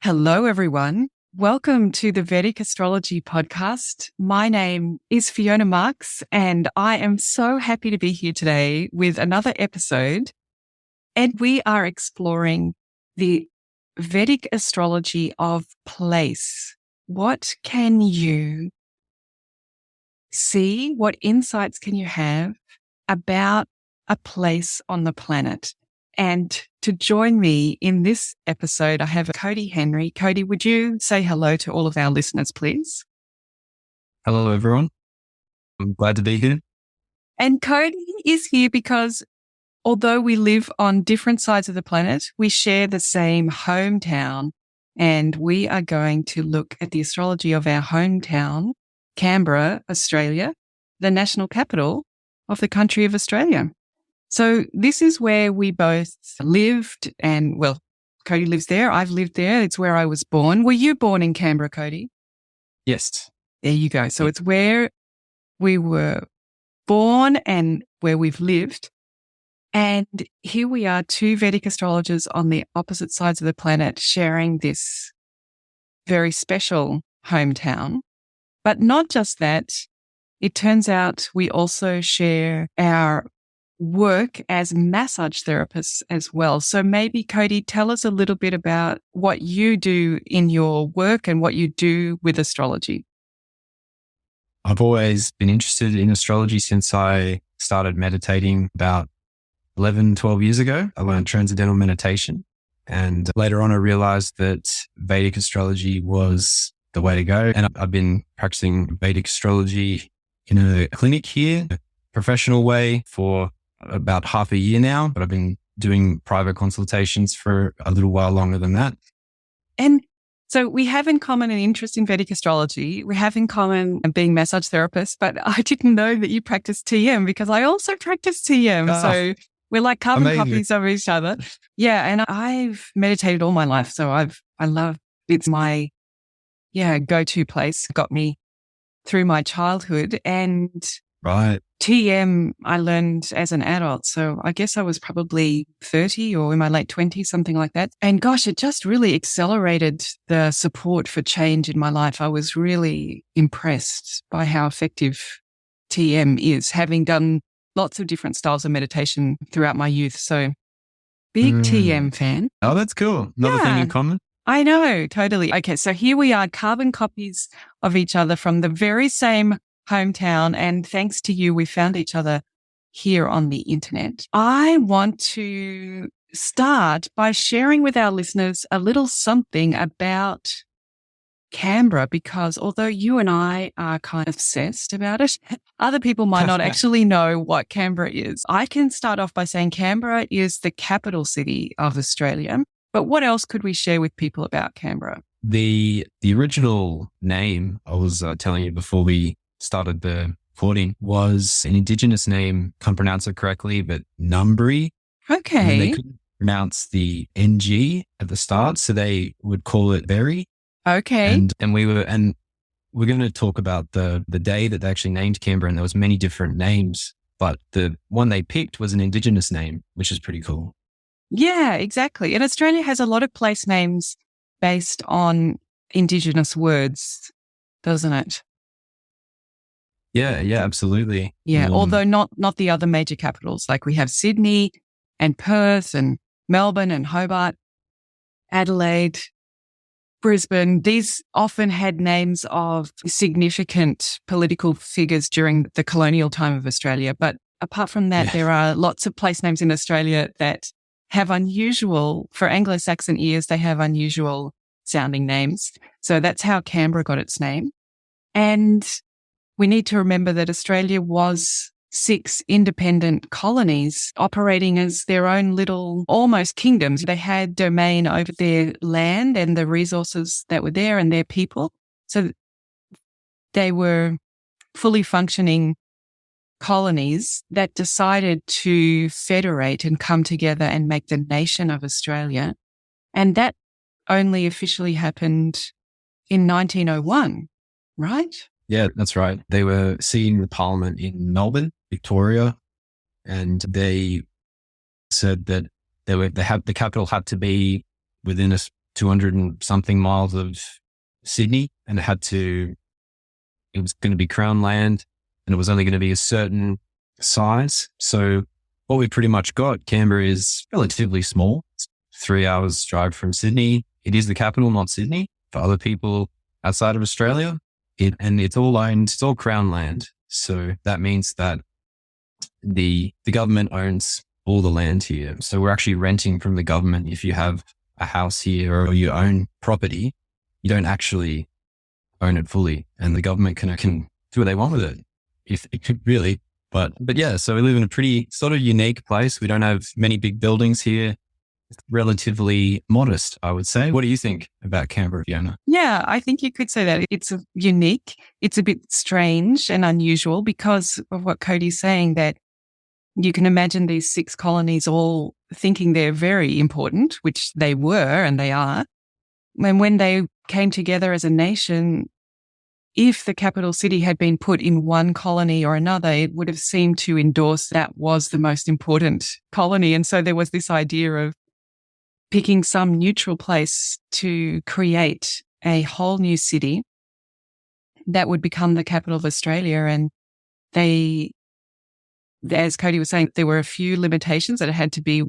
Hello, everyone. Welcome to the Vedic Astrology podcast. My name is Fiona Marks, and I am so happy to be here today with another episode. And we are exploring the Vedic astrology of place. What can you see? What insights can you have about a place on the planet? And to join me in this episode, I have Kody Henry. Kody, would you say hello to all of our listeners, please? Hello, everyone. I'm glad to be here. And Kody is here because although we live on different sides of the planet, we share the same hometown. And we are going to look at the astrology of our hometown, Canberra, Australia, the national capital of the country of Australia. So this is where we both lived and, well, Kody lives there. I've lived there. It's where I was born. Were you born in Canberra, Kody? Yes. There you go. So it's where we were born and where we've lived. And here we are, two Vedic astrologers on the opposite sides of the planet sharing this very special hometown. But not just that, it turns out we also share our work as massage therapists as well. So maybe, Kody, tell us a little bit about what you do in your work and what you do with astrology. I've always been interested in astrology since I started meditating about 11, 12 years ago. I learned transcendental meditation. And later on, I realized that Vedic astrology was the way to go. And I've been practicing Vedic astrology in a clinic here, a professional way, for about half a year now, but I've been doing private consultations for a little while longer than that. And so we have in common an interest in Vedic astrology. We have in common being massage therapists, but I didn't know that you practice TM because I also practice TM. So we're like carbon copies of each other. Yeah. And I've meditated all my life. So I love, it's my, go-to place. Got me through my childhood, and right. TM I learned as an adult. So I guess I was probably 30 or in my late 20s, something like that. And gosh, it just really accelerated the support for change in my life. I was really impressed by how effective TM is, having done lots of different styles of meditation throughout my youth. So big TM fan. Oh, that's cool. Another thing in common. I know, totally. Okay, so here we are, carbon copies of each other from the very same hometown. And thanks to you, we found each other here on the internet. I want to start by sharing with our listeners a little something about Canberra, because although you and I are kind of obsessed about it, other people might not actually know what Canberra is. I can start off by saying Canberra is the capital city of Australia. But what else could we share with people about Canberra? The original name I was telling you before we started the recording was an indigenous name. Can't pronounce it correctly, but Numbri. Okay. And they couldn't pronounce the NG at the start, so they would call it Berry. Okay. And we're going to talk about the day that they actually named Canberra, and there was many different names, but the one they picked was an indigenous name, which is pretty cool. Yeah, exactly. And Australia has a lot of place names based on indigenous words, doesn't it? Yeah, absolutely. Yeah, although not the other major capitals. Like we have Sydney and Perth and Melbourne and Hobart, Adelaide, Brisbane. These often had names of significant political figures during the colonial time of Australia. But apart from that, there are lots of place names in Australia that have unusual, for Anglo-Saxon ears, they have unusual sounding names. So that's how Canberra got its name. And we need to remember that Australia was 6 independent colonies operating as their own little almost kingdoms. They had domain over their land and the resources that were there and their people. So they were fully functioning colonies that decided to federate and come together and make the nation of Australia. And that only officially happened in 1901, right? Yeah, that's right. They were seeing the parliament in Melbourne, Victoria, and they said that the capital had to be within a 200 and something miles of Sydney, and it was going to be Crown land, and it was only going to be a certain size. So what we pretty much got, Canberra is relatively small. It's 3 hours drive from Sydney. It is the capital, not Sydney. For other people outside of Australia, and it's all owned, it's all Crown land. So that means that the government owns all the land here. So we're actually renting from the government. If you have a house here or you own property, you don't actually own it fully, and the government can do what they want with it, if it could really. But yeah, so we live in a pretty sort of unique place. We don't have many big buildings here. It's relatively modest, I would say. What do you think about Canberra, Fiona? Yeah, I think you could say that it's unique. It's a bit strange and unusual because of what Kody's saying, that you can imagine these 6 colonies all thinking they're very important, which they were and they are. And when they came together as a nation, if the capital city had been put in one colony or another, it would have seemed to endorse that was the most important colony. And so there was this idea of picking some neutral place to create a whole new city that would become the capital of Australia. And they, as Kody was saying, there were a few limitations that it had to be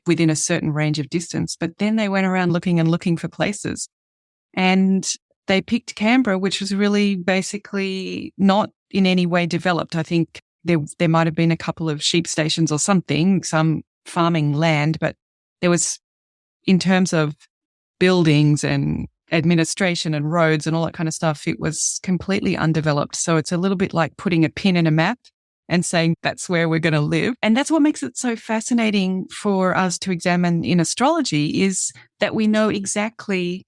within a certain range of distance. But then they went around looking for places. And they picked Canberra, which was really basically not in any way developed. I think there might have been a couple of sheep stations or something, some farming land, but there was, in terms of buildings and administration and roads and all that kind of stuff, it was completely undeveloped. So it's a little bit like putting a pin in a map and saying that's where we're going to live. And that's what makes it so fascinating for us to examine in astrology, is that we know exactly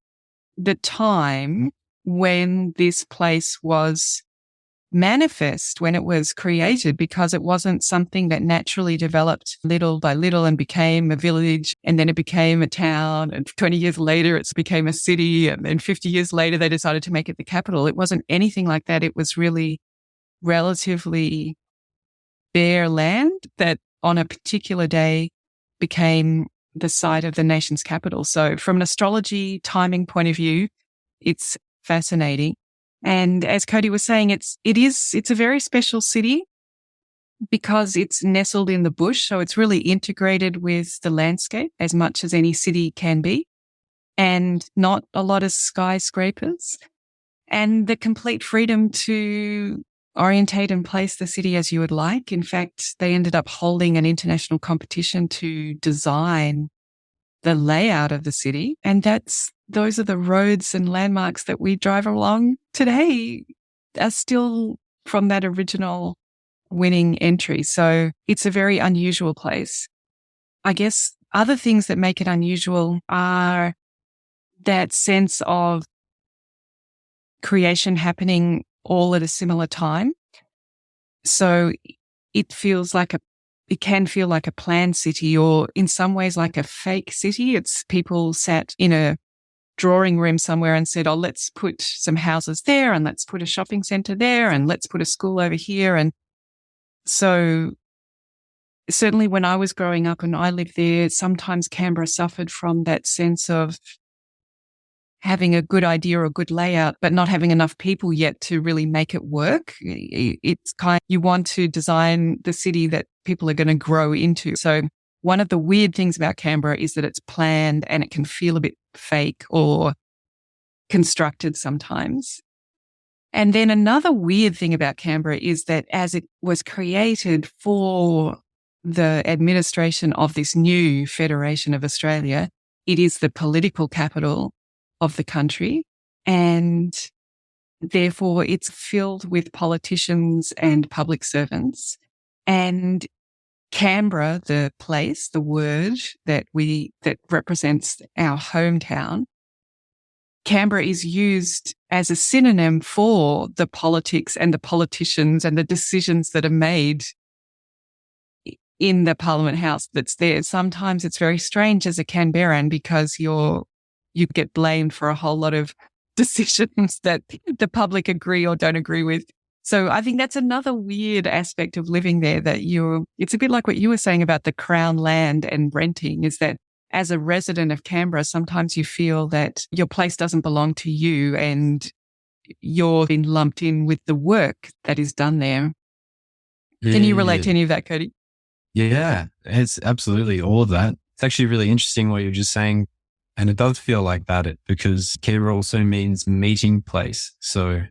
the time when this place was manifest, when it was created, because it wasn't something that naturally developed little by little and became a village, and then it became a town, and 20 years later it became a city, and then 50 years later they decided to make it the capital. It wasn't anything like that. It was really relatively bare land that on a particular day became the site of the nation's capital. So from an astrology timing point of view, it's fascinating. And as Kody was saying, it's a very special city because it's nestled in the bush. So it's really integrated with the landscape as much as any city can be, and not a lot of skyscrapers, and the complete freedom to orientate and place the city as you would like. In fact, they ended up holding an international competition to design the layout of the city. And those are the roads and landmarks that we drive along today are still from that original winning entry. So it's a very unusual place. I guess other things that make it unusual are that sense of creation happening all at a similar time. So it can feel like a planned city, or in some ways like a fake city. It's people sat in a drawing room somewhere and said, oh, let's put some houses there, and let's put a shopping centre there, and let's put a school over here. And so certainly when I was growing up and I lived there, sometimes Canberra suffered from that sense of having a good idea or a good layout, but not having enough people yet to really make it work. It's you want to design the city that people are going to grow into. So one of the weird things about Canberra is that it's planned and it can feel a bit fake or constructed sometimes. And then another weird thing about Canberra is that as it was created for the administration of this new Federation of Australia, it is the political capital of the country, and therefore it's filled with politicians and public servants. And Canberra, the place, the word that represents our hometown, Canberra is used as a synonym for the politics and the politicians and the decisions that are made in the Parliament House that's there. Sometimes it's very strange as a Canberran because you get blamed for a whole lot of decisions that the public agree or don't agree with. So I think that's another weird aspect of living there, that it's a bit like what you were saying about the Crown land and renting, is that as a resident of Canberra, sometimes you feel that your place doesn't belong to you and you're being lumped in with the work that is done there. Can you relate to any of that, Kody? Yeah, it's absolutely all of that. It's actually really interesting what you're just saying. And it does feel like that because Canberra also means meeting place. So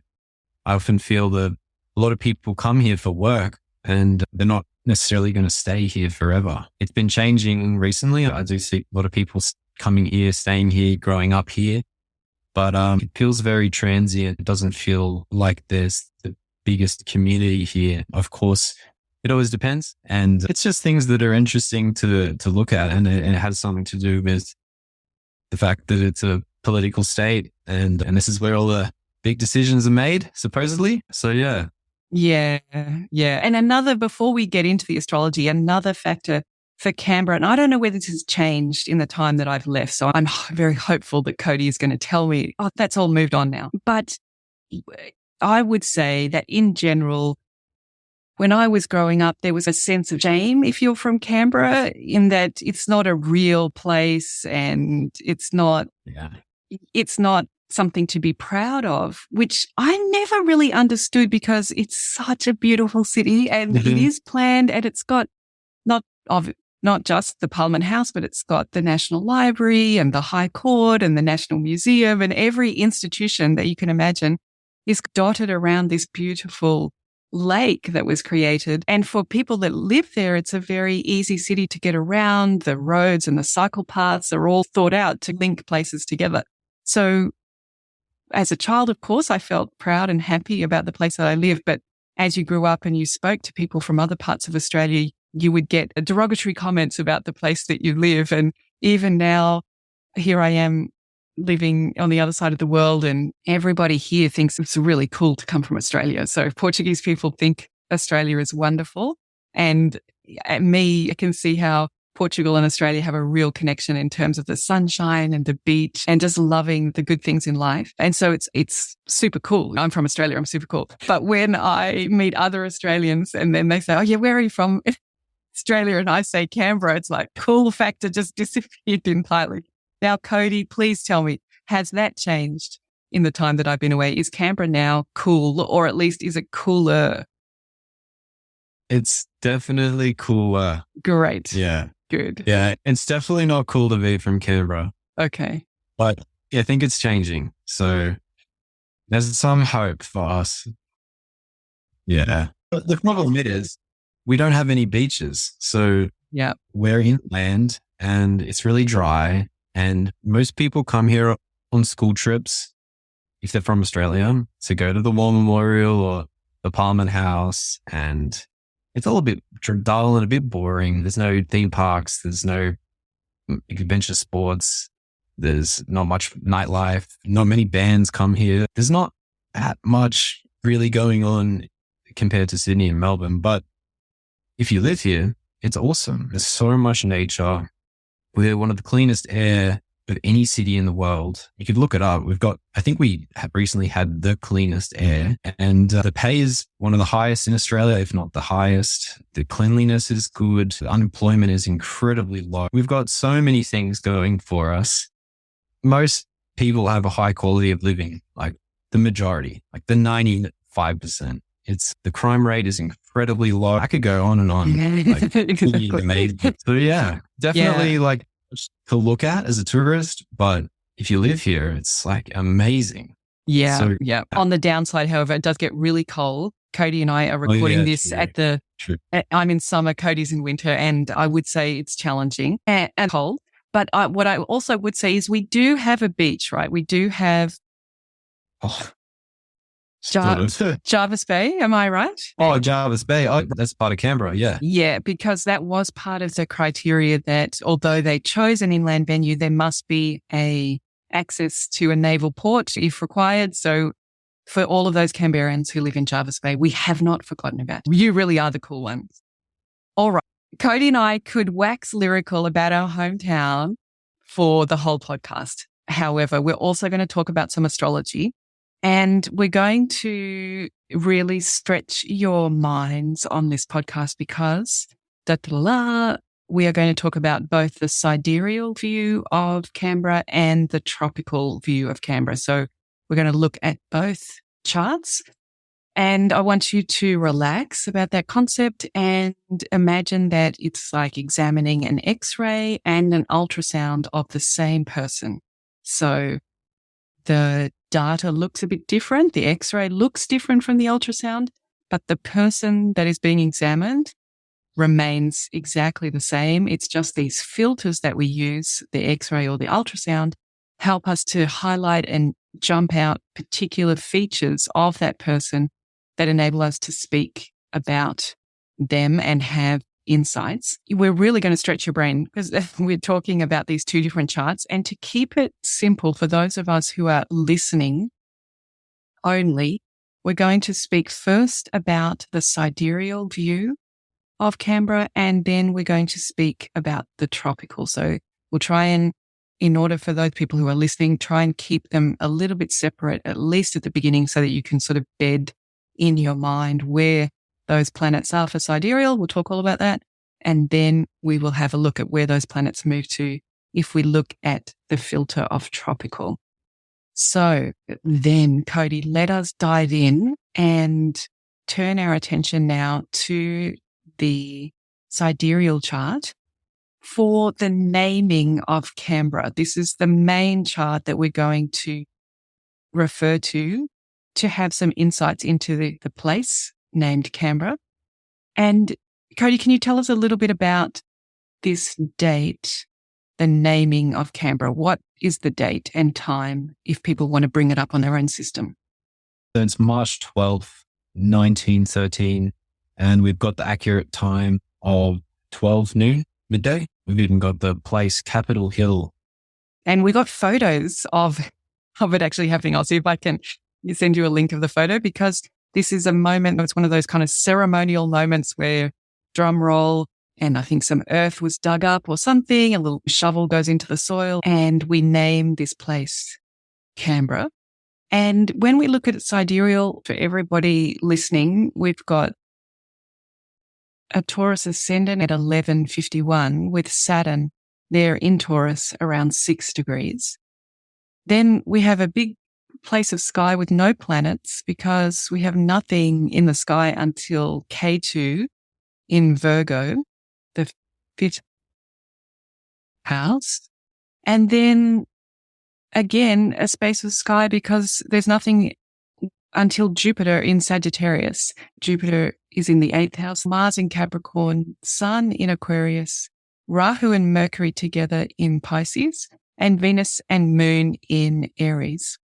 I often feel that a lot of people come here for work and they're not necessarily going to stay here forever. It's been changing recently. I do see a lot of people coming here, staying here, growing up here, but it feels very transient. It doesn't feel like there's the biggest community here. Of course, it always depends. And it's just things that are interesting to look at. And it has something to do with the fact that it's a political state and this is where all the big decisions are made, supposedly. So yeah. Yeah. And before we get into the astrology, another factor for Canberra, and I don't know whether this has changed in the time that I've left, so I'm very hopeful that Kody is going to tell me, oh, that's all moved on now. But I would say that in general, when I was growing up, there was a sense of shame if you're from Canberra in that it's not a real place and it's not something to be proud of, which I never really understood because it's such a beautiful city and it is planned and it's got not just the Parliament House, but it's got the National Library and the High Court and the National Museum and every institution that you can imagine is dotted around this beautiful lake that was created. And for people that live there, it's a very easy city to get around. The roads and the cycle paths are all thought out to link places together. So as a child, of course, I felt proud and happy about the place that I live. But as you grew up and you spoke to people from other parts of Australia, you would get derogatory comments about the place that you live. And even now, here I am living on the other side of the world and everybody here thinks it's really cool to come from Australia. So Portuguese people think Australia is wonderful. And I can see how Portugal and Australia have a real connection in terms of the sunshine and the beach and just loving the good things in life. And so it's super cool. I'm from Australia. I'm super cool. But when I meet other Australians and then they say, oh yeah, where are you from? Australia. And I say Canberra, it's like cool factor just disappeared entirely. Now, Kody, please tell me, has that changed in the time that I've been away? Is Canberra now cool or at least is it cooler? It's definitely cooler. Great. Yeah. Good. Yeah. It's definitely not cool to be from Canberra. Okay. But I think it's changing. So there's some hope for us. Yeah. But the problem is we don't have any beaches. So yeah, we're inland and it's really dry. And most people come here on school trips, if they're from Australia, to go to the War Memorial or the Parliament House. And it's all a bit dull and a bit boring. There's no theme parks. There's no adventure sports. There's not much nightlife. Not many bands come here. There's not that much really going on compared to Sydney and Melbourne. But if you live here, it's awesome. There's so much nature. We're one of the cleanest air of any city in the world. You could look it up. I think we have recently had the cleanest air and the pay is one of the highest in Australia, if not the highest. The cleanliness is good. The unemployment is incredibly low. We've got so many things going for us. Most people have a high quality of living, like the majority, like the 95%. The crime rate is incredibly low. I could go on and on. Like, amazing. So yeah, definitely like to look at as a tourist, but if you live here, it's like amazing. Yeah. So, yeah. On the downside, however, it does get really cold. Kody and I are recording this true. I'm in summer, Cody's in winter, and I would say it's challenging and cold. But what I also would say is we do have a beach, right? We do have Jarvis Bay, am I right? Oh, Jarvis Bay. Oh, that's part of Canberra, yeah. Yeah, because that was part of the criteria that although they chose an inland venue, there must be access to a naval port if required. So for all of those Canberrans who live in Jarvis Bay, we have not forgotten about it. You really are the cool ones. All right. Kody and I could wax lyrical about our hometown for the whole podcast. However, we're also going to talk about some astrology. And we're going to really stretch your minds on this podcast because we are going to talk about both the sidereal view of Canberra and the tropical view of Canberra. So we're going to look at both charts. And I want you to relax about that concept and imagine that it's like examining an X-ray and an ultrasound of the same person. So the data looks a bit different. The X-ray looks different from the ultrasound, but the person that is being examined remains exactly the same. It's just these filters that we use, the X-ray or the ultrasound, help us to highlight and jump out particular features of that person that enable us to speak about them and have insights. We're really going to stretch your brain because we're talking about these two different charts. And to keep it simple for those of us who are listening only, we're going to speak first about the sidereal view of Canberra, and then we're going to speak about the tropical. So we'll try and, in order for those people who are listening, try and keep them a little bit separate, at least at the beginning, so that you can sort of bed in your mind where those planets are for sidereal. We'll talk all about that. And then we will have a look at where those planets move to if we look at the filter of tropical. So then, Kody, let us dive in and turn our attention now to the sidereal chart for the naming of Canberra. This is the main chart that we're going to refer to have some insights into the place named Canberra. And Kody, can you tell us a little bit about this date, the naming of Canberra? What is the date and time if people want to bring it up on their own system? So it's March 12th, 1913. And we've got the accurate time of 12 noon, midday. We've even got the place, Capitol Hill. And we got photos of it actually happening. I'll see if I can send you a link of the photo, because this is a moment, it's one of those kind of ceremonial moments where drum roll and I think some earth was dug up or something, a little shovel goes into the soil, and we name this place Canberra. And when we look at sidereal, for everybody listening, we've got a Taurus ascendant at 1151 with Saturn there in Taurus around 6 degrees. Then we have a big place of sky with no planets because we have nothing in the sky until K2 in Virgo, the 5th house. And then again, a space of sky because there's nothing until Jupiter in Sagittarius. Jupiter is in the 8th house, Mars in Capricorn, Sun in Aquarius, Rahu and Mercury together in Pisces, and Venus and Moon in Aries.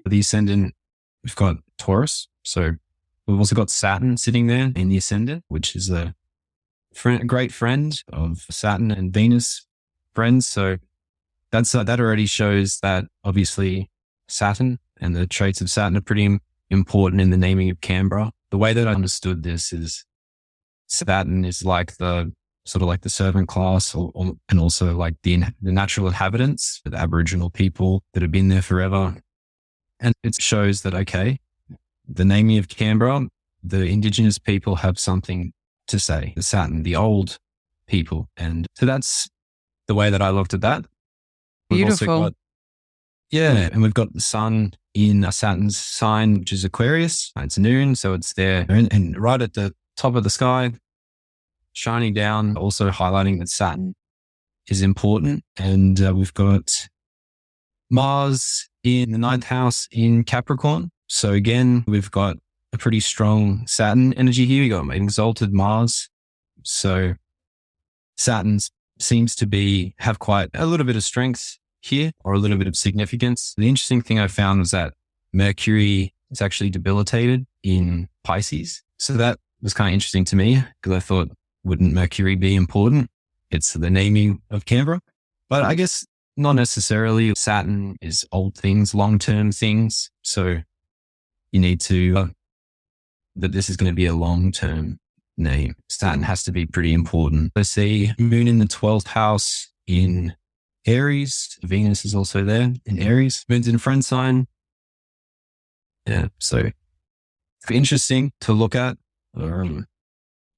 The ascendant, we've got Taurus. So we've also got Saturn sitting there in the ascendant, which is a great friend of Saturn and Venus friends. So that already shows that obviously Saturn and the traits of Saturn are pretty important in the naming of Canberra. The way that I understood this is Saturn is like the sort of like the servant class and also like the natural inhabitants, the Aboriginal people that have been there forever. And it shows that, okay, the naming of Canberra, the Indigenous people have something to say, the Saturn, the old people. And so that's the way that I looked at that. Beautiful. And we've got the sun in Saturn's sign, which is Aquarius. It's noon, so it's there and right at the top of the sky, shining down, also highlighting that Saturn is important. And we've got Mars in the 9th house in Capricorn. So again, we've got a pretty strong Saturn energy here. We got an exalted Mars. So Saturn seems to have quite a little bit of strength here, or a little bit of significance. The interesting thing I found was that Mercury is actually debilitated in Pisces. So that was kind of interesting to me because I thought, wouldn't Mercury be important? It's the naming of Canberra. But I guess not necessarily. Saturn is old things, long-term things. So you need to, that this is going to be a long-term name. Saturn has to be pretty important. Let's see, Moon in the 12th house in Aries. Venus is also there in Aries. Moon's in friend sign. Yeah, so it's interesting to look at.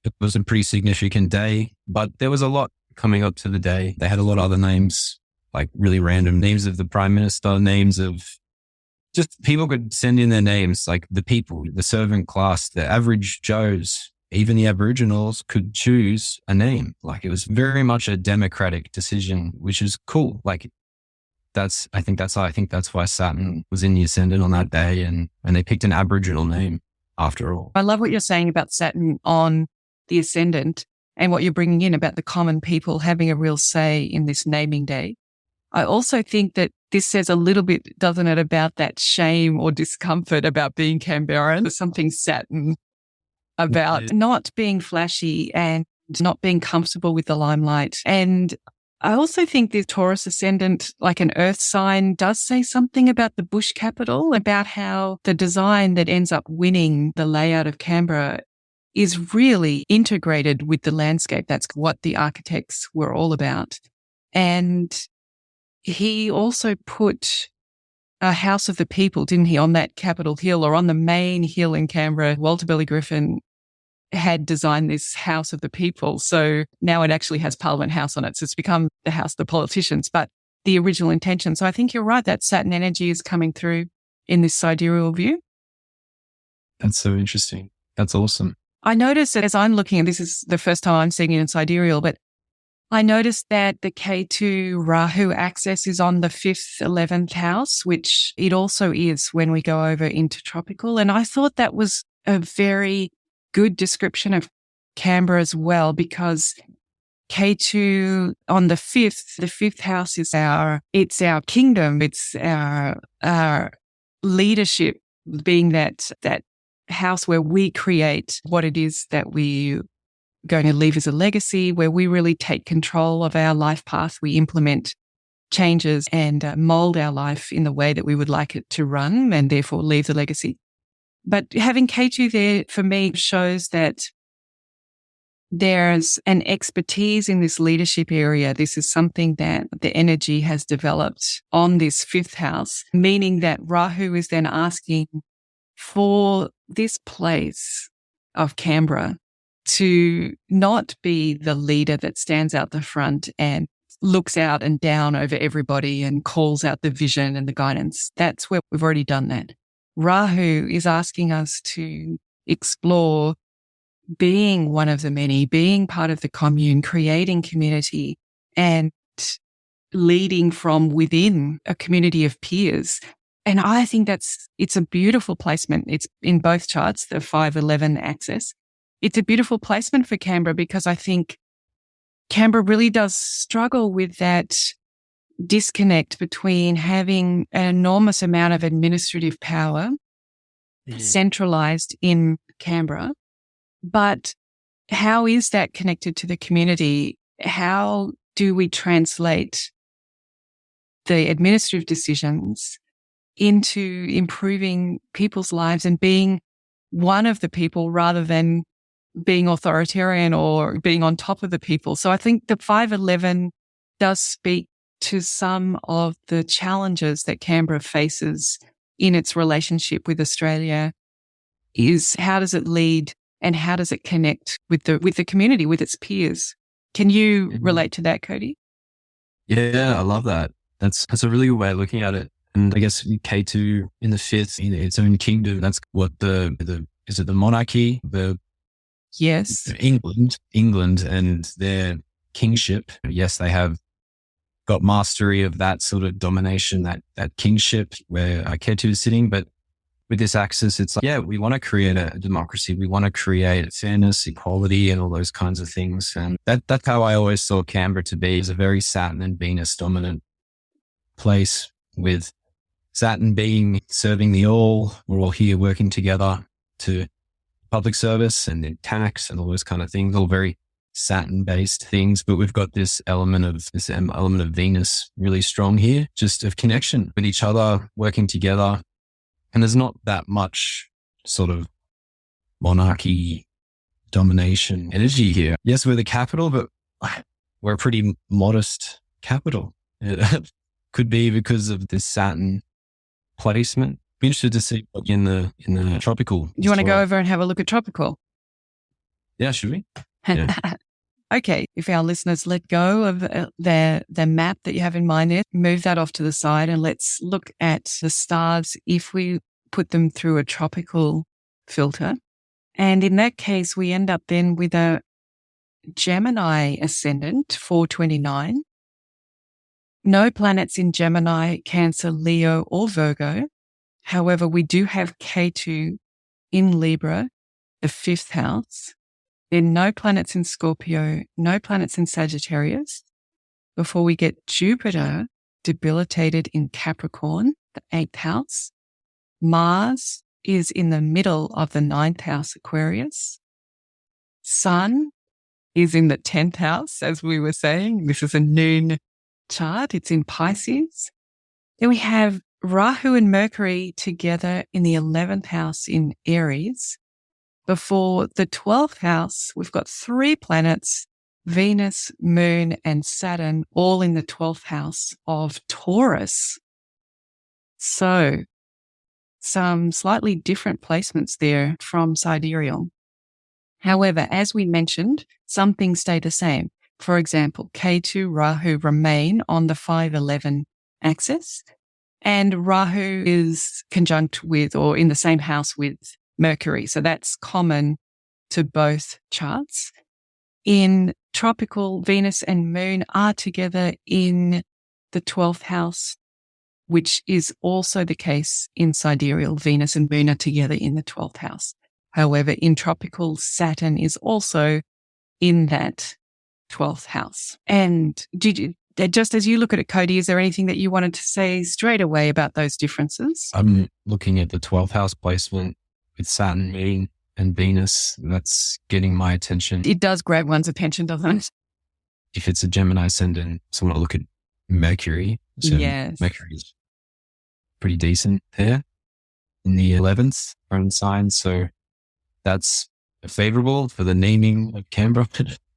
it was a pretty significant day, but there was a lot coming up to the day. They had a lot of other names, like really random names of the prime minister, names of just people could send in their names, like the people, the servant class, the average Joes, even the Aboriginals could choose a name. Like it was very much a democratic decision, which is cool. Like I think that's why Saturn was in the ascendant on that day, and they picked an Aboriginal name after all. I love what you're saying about Saturn on the ascendant and what you're bringing in about the common people having a real say in this naming day. I also think that this says a little bit, doesn't it, about that shame or discomfort about being Canberran. There's something Saturn about not being flashy and not being comfortable with the limelight. And I also think the Taurus ascendant, like an earth sign, does say something about the bush capital, about how the design that ends up winning the layout of Canberra is really integrated with the landscape. That's what the architects were all about. And he also put a house of the people, didn't he, on that Capitol Hill or on the main hill in Canberra. Walter Burley Griffin had designed this house of the people. So now it actually has Parliament House on it. So it's become the house of the politicians, but the original intention. So I think you're right. That Saturn energy is coming through in this sidereal view. That's so interesting. That's awesome. I noticed that as I'm looking, and this is the first time I'm seeing it in sidereal, but I noticed that the K2 Rahu axis is on the 5th, 11th house, which it also is when we go over into tropical. And I thought that was a very good description of Canberra as well, because K2 on the 5th house is our kingdom. It's our leadership, being that house where we create what it is that we're going to leave as a legacy, where we really take control of our life path. We implement changes and mold our life in the way that we would like it to run, and therefore leave the legacy. But having K2 there for me shows that there's an expertise in this leadership area. This is something that the energy has developed on this 5th house, meaning that Rahu is then asking for this place of Canberra to not be the leader that stands out the front and looks out and down over everybody and calls out the vision and the guidance. That's where we've already done that. Rahu is asking us to explore being one of the many, being part of the commune, creating community and leading from within a community of peers. And I think it's a beautiful placement. It's in both charts, the 5-11 axis. It's a beautiful placement for Canberra, because I think Canberra really does struggle with that disconnect between having an enormous amount of administrative power centralized in Canberra. But how is that connected to the community? How do we translate the administrative decisions into improving people's lives and being one of the people rather than being authoritarian or being on top of the people? So I think the 5-11 does speak to some of the challenges that Canberra faces in its relationship with Australia. Is how does it lead and how does it connect with the community, with its peers? Can you relate to that, Kody? Yeah, I love that. That's a really good way of looking at it. And I guess K2 in the 5th, in its own kingdom, that's what is it the monarchy? Yes. England and their kingship. Yes, they have got mastery of that sort of domination, that kingship where K2 is sitting. But with this axis, it's like, yeah, we want to create a democracy. We want to create fairness, equality, and all those kinds of things. And that's how I always saw Canberra to be, as a very Saturn and Venus dominant place, with Saturn being serving the all. We're all here working together to public service and then tax and all those kind of things, all very Saturn based things. But we've got this element of Venus really strong here, just of connection with each other, working together. And there's not that much sort of monarchy domination energy here. Yes, we're the capital, but we're a pretty modest capital. It could be because of this Saturn placement. Be interested to see in the tropical. Do you want to go over and have a look at tropical? Yeah, should we? Yeah. Okay, if our listeners let go of their map that you have in mind there, move that off to the side and let's look at the stars if we put them through a tropical filter. And in that case, we end up then with a Gemini ascendant, 429. No planets in Gemini, Cancer, Leo, or Virgo. However, we do have K2 in Libra, the 5th house. Then no planets in Scorpio, no planets in Sagittarius, before we get Jupiter debilitated in Capricorn, the 8th house. Mars is in the middle of the 9th house, Aquarius. Sun is in the 10th house, as we were saying. This is a noon chart. It's in Pisces. Then we have Rahu and Mercury together in the 11th house in Aries. Before the 12th house, we've got 3 planets, Venus, Moon, and Saturn, all in the 12th house of Taurus. So some slightly different placements there from Sidereal. However, as we mentioned, some things stay the same. For example, K2, Rahu remain on the 5-11 axis, and Rahu is conjunct with or in the same house with Mercury. So that's common to both charts. In tropical, Venus and Moon are together in the 12th house, which is also the case in Sidereal. Venus and Moon are together in the 12th house. However, in tropical, Saturn is also in that 12th house. And just as you look at it, Kody, is there anything that you wanted to say straight away about those differences? I'm looking at the 12th house placement with Saturn, Moon, and Venus. That's getting my attention. It does grab one's attention, doesn't it? If it's a Gemini ascendant, someone will look at Mercury. So yes. Mercury is pretty decent there in the 11th own sign. So that's favorable for the naming of Canberra.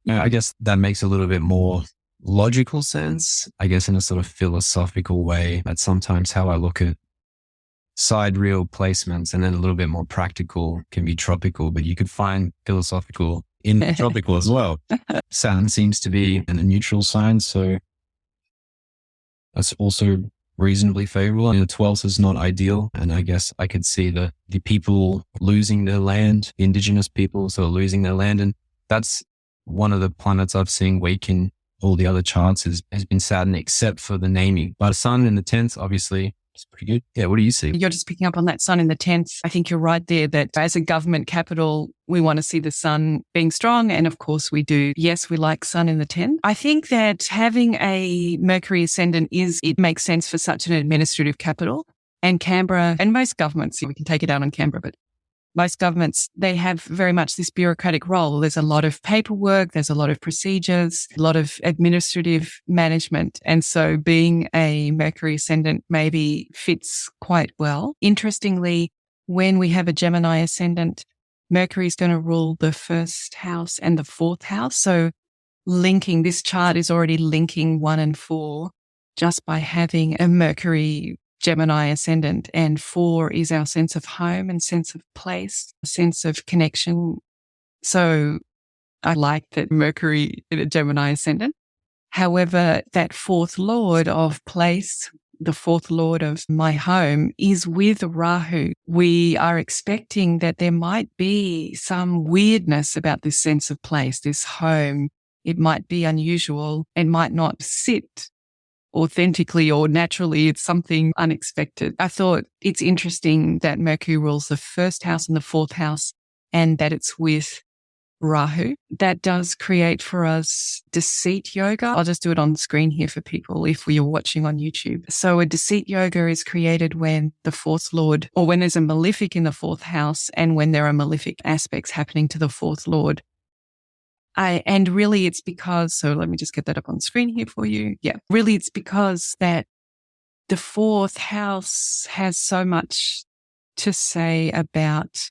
I guess that makes a little bit more logical sense, I guess, in a sort of philosophical way. That's sometimes how I look at sidereal placements, and then a little bit more practical can be tropical, but you could find philosophical in tropical as well. Saturn seems to be in a neutral sign, so that's also reasonably favorable. And the 12th is not ideal, and I guess I could see the people losing their land, the indigenous people, so losing their land, and that's one of the planets I've seen weaken all the other charts has been Saturn, except for the naming. But Sun in the 10th, obviously, it's pretty good. Yeah, what do you see? You're just picking up on that Sun in the 10th. I think you're right there that as a government capital, we want to see the Sun being strong. And of course we do. Yes, we like Sun in the 10th. I think that having a Mercury ascendant it makes sense for such an administrative capital. And Canberra, and most governments, we can take it out on Canberra, but most governments, they have very much this bureaucratic role. There's a lot of paperwork, there's a lot of procedures, a lot of administrative management. And so being a Mercury ascendant maybe fits quite well. Interestingly, when we have a Gemini ascendant, Mercury is going to rule the 1st house and the 4th house. So this chart is already linking 1 and 4 just by having a Mercury Gemini ascendant, and 4 is our sense of home and sense of place, a sense of connection. So I like that Mercury in a Gemini ascendant. However, that 4th lord of place, the 4th lord of my home, is with Rahu. We are expecting that there might be some weirdness about this sense of place, this home. It might be unusual. It might not sit authentically or naturally. It's something unexpected. I thought it's interesting that Mercury rules the 1st house and the 4th house, and that it's with Rahu. That does create for us deceit yoga. I'll just do it on the screen here for people if you're watching on YouTube. So a deceit yoga is created when the 4th lord, or when there's a malefic in the 4th house, and when there are malefic aspects happening to the 4th lord. And really it's because, so let me just get that up on the screen here for you. Yeah, really it's because that the 4th house has so much to say about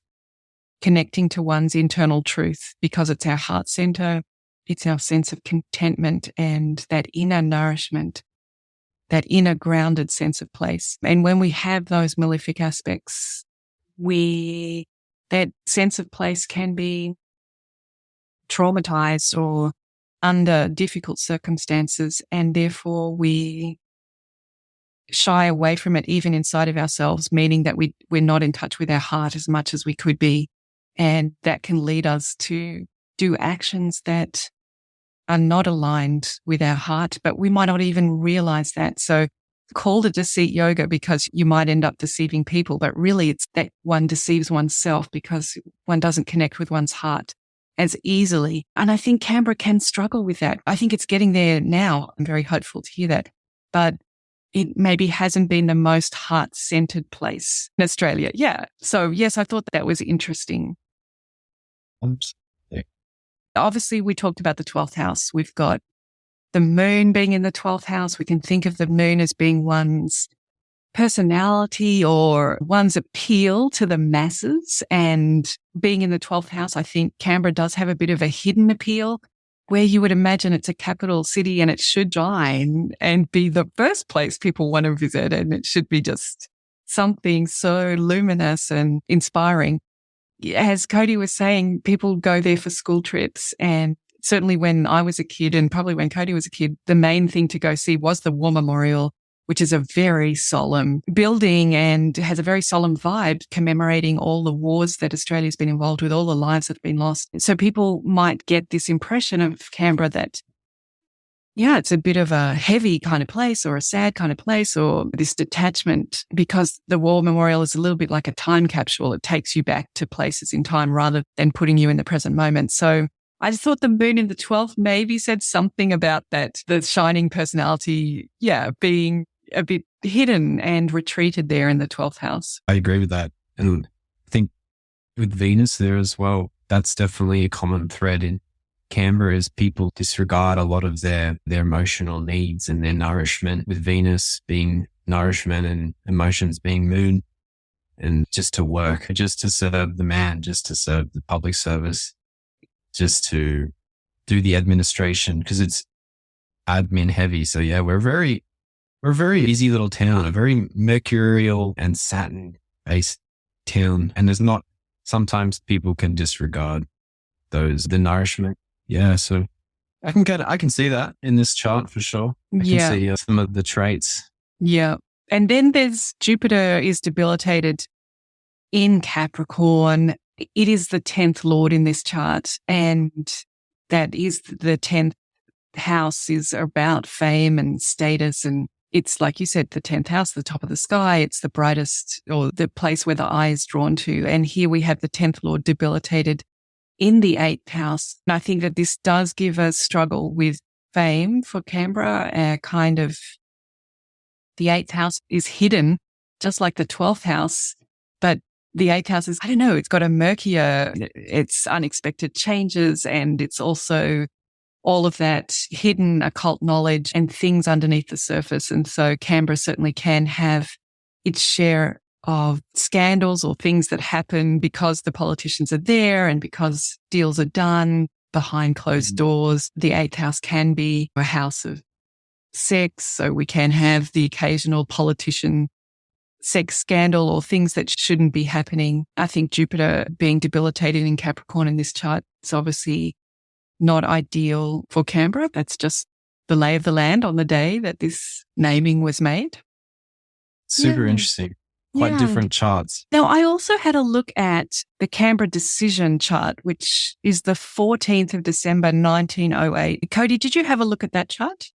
connecting to one's internal truth, because it's our heart center. It's our sense of contentment and that inner nourishment, that inner grounded sense of place. And when we have those malefic aspects, that sense of place can be traumatized or under difficult circumstances, and therefore we shy away from it even inside of ourselves, meaning that we're not in touch with our heart as much as we could be. And that can lead us to do actions that are not aligned with our heart, but we might not even realize that. So called a deceit yoga because you might end up deceiving people, but really it's that one deceives oneself because one doesn't connect with one's heart as easily. And I think Canberra can struggle with that. I think it's getting there now. I'm very hopeful to hear that. But it maybe hasn't been the most heart-centered place in Australia. Yeah. So yes, I thought that was interesting. Obviously, we talked about the 12th house. We've got the moon being in the 12th house. We can think of the moon as being one's personality or one's appeal to the masses. And being in the 12th house, I think Canberra does have a bit of a hidden appeal where you would imagine it's a capital city and it should shine and be the first place people want to visit. And it should be just something so luminous and inspiring. As Kody was saying, people go there for school trips. And certainly when I was a kid and probably when Kody was a kid, the main thing to go see was the War Memorial, which is a very solemn building and has a very solemn vibe commemorating all the wars that Australia's been involved with, all the lives that have been lost. So people might get this impression of Canberra that, yeah, it's a bit of a heavy kind of place or a sad kind of place or this detachment because the War Memorial is a little bit like a time capsule. It takes you back to places in time rather than putting you in the present moment. So I just thought the moon in the 12th maybe said something about that, the shining personality, being a bit hidden and retreated there in the 12th house. I agree with that. And I think with Venus there as well, that's definitely a common thread in Canberra is people disregard a lot of their emotional needs and their nourishment, with Venus being nourishment and emotions being moon, and just to work, just to serve the man, just to serve the public service, just to do the administration because it's admin heavy. So yeah, we're a very busy little town, a very mercurial and Saturn based town. And there's not, sometimes people can disregard the nourishment. Yeah. So I can see that in this chart for sure. I can see some of the traits. Yeah. And then there's Jupiter is debilitated in Capricorn. It is the 10th Lord in this chart. And that is the 10th house is about fame and status. And it's like you said, the 10th house, the top of the sky. It's the brightest or the place where the eye is drawn to. And here we have the 10th Lord debilitated in the 8th house. And I think that this does give a struggle with fame for Canberra. Kind of the 8th house is hidden, just like the 12th house. But the 8th house is, I don't know, it's got a murkier, it's unexpected changes, and it's also all of that hidden occult knowledge and things underneath the surface. And so Canberra certainly can have its share of scandals or things that happen because the politicians are there and because deals are done behind closed doors. The 8th house can be a house of sex. So we can have the occasional politician sex scandal or things that shouldn't be happening. I think Jupiter being debilitated in Capricorn in this chart is obviously not ideal for Canberra. That's just the lay of the land on the day that this naming was made. Super interesting. Quite different charts. Now, I also had a look at the Canberra decision chart, which is the 14th of December, 1908. Kody, did you have a look at that chart?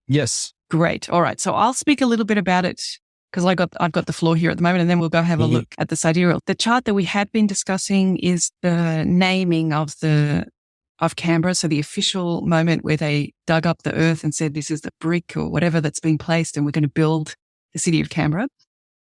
Yes. Great. All right. So I'll speak a little bit about it because I've got the floor here at the moment, and then we'll go have a look at the sidereal. The chart that we have been discussing is the naming of Canberra. So the official moment where they dug up the earth and said, this is the brick or whatever that's been placed and we're going to build the city of Canberra.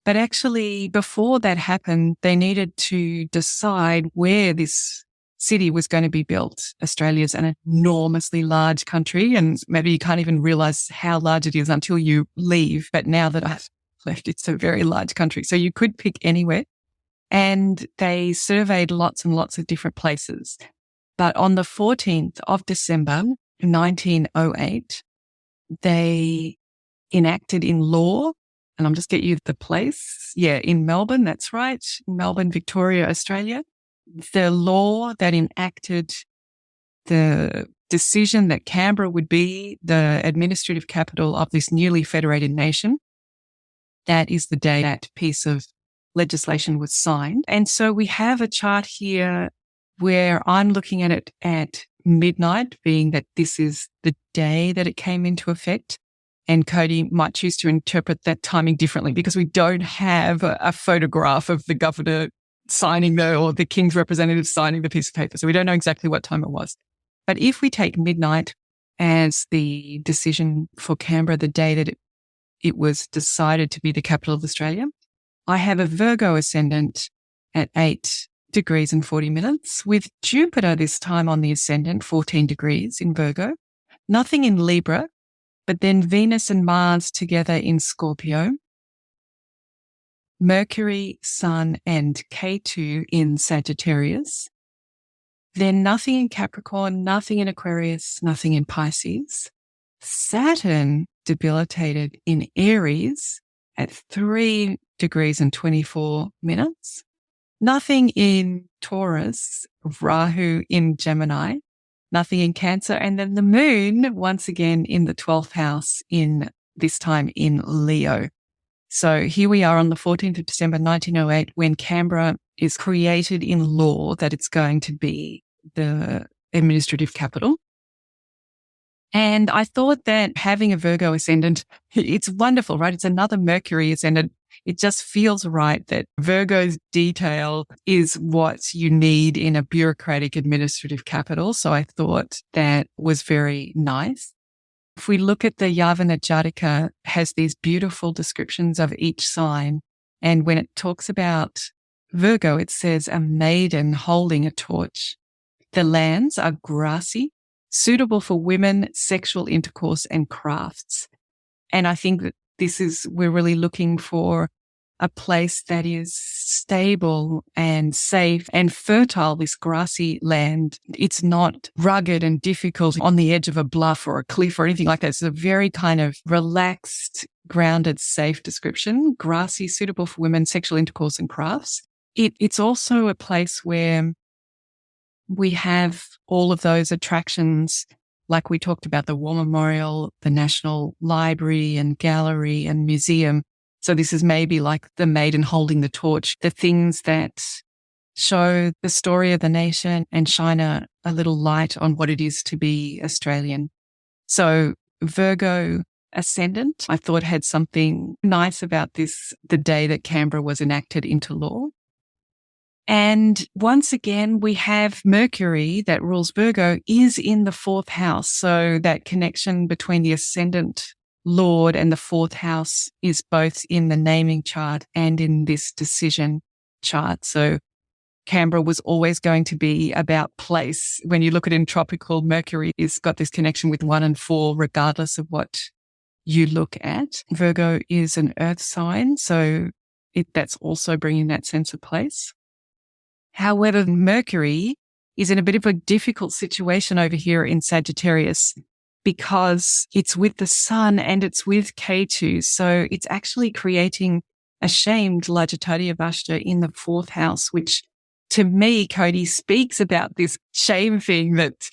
But actually, before that happened, they needed to decide where this city was going to be built. Australia's an enormously large country, and maybe you can't even realize how large it is until you leave. But now that I've left, it's a very large country. So you could pick anywhere. And they surveyed lots and lots of different places. But on the 14th of December, 1908, they enacted in law, and I'm just get you the place. Yeah, in Melbourne, that's right. Melbourne, Victoria, Australia. The law that enacted the decision that Canberra would be the administrative capital of this newly federated nation. That is the day that piece of legislation was signed. And so we have a chart here where I'm looking at it at midnight, being that this is the day that it came into effect. And Kody might choose to interpret that timing differently because we don't have a photograph of the governor signing or the king's representative signing the piece of paper. So we don't know exactly what time it was. But if we take midnight as the decision for Canberra, the day that it was decided to be the capital of Australia, I have a Virgo ascendant at 8 degrees and 40 minutes with Jupiter this time on the ascendant, 14 degrees in Virgo, nothing in Libra, but then Venus and Mars together in Scorpio, Mercury, Sun and K2 in Sagittarius, then nothing in Capricorn, nothing in Aquarius, nothing in Pisces, Saturn debilitated in Aries at 3 degrees and 24 minutes, nothing in Taurus, Rahu in Gemini, nothing in Cancer, and then the moon once again in the 12th house this time in Leo. So here we are on the 14th of December, 1908, when Canberra is created in law that it's going to be the administrative capital. And I thought that having a Virgo ascendant, it's wonderful, right? It's another Mercury ascendant. It just feels right that Virgo's detail is what you need in a bureaucratic administrative capital. So I thought that was very nice. If we look at the Yavana Jataka, has these beautiful descriptions of each sign. And when it talks about Virgo, it says a maiden holding a torch. The lands are grassy, suitable for women, sexual intercourse and crafts. And I think that we're really looking for a place that is stable and safe and fertile, this grassy land. It's not rugged and difficult on the edge of a bluff or a cliff or anything like that. It's a very kind of relaxed, grounded, safe description. Grassy, suitable for women, sexual intercourse and crafts. It's also a place where we have all of those attractions, like we talked about the War Memorial, the National Library and Gallery and Museum. So this is maybe like the maiden holding the torch, the things that show the story of the nation and shine a little light on what it is to be Australian. So Virgo ascendant, I thought had something nice about this, the day that Canberra was enacted into law. And once again, we have Mercury that rules Virgo is in the 4th house. So that connection between the ascendant Lord and the 4th house is both in the naming chart and in this decision chart. So Canberra was always going to be about place. When you look at it in tropical, Mercury has got this connection with 1 and 4, regardless of what you look at. Virgo is an earth sign, so that's also bringing that sense of place. However, Mercury is in a bit of a difficult situation over here in Sagittarius because it's with the Sun and it's with K2. So it's actually creating a shamed Lajatadya Vashta in the 4th house, which to me, Kody, speaks about this shame thing that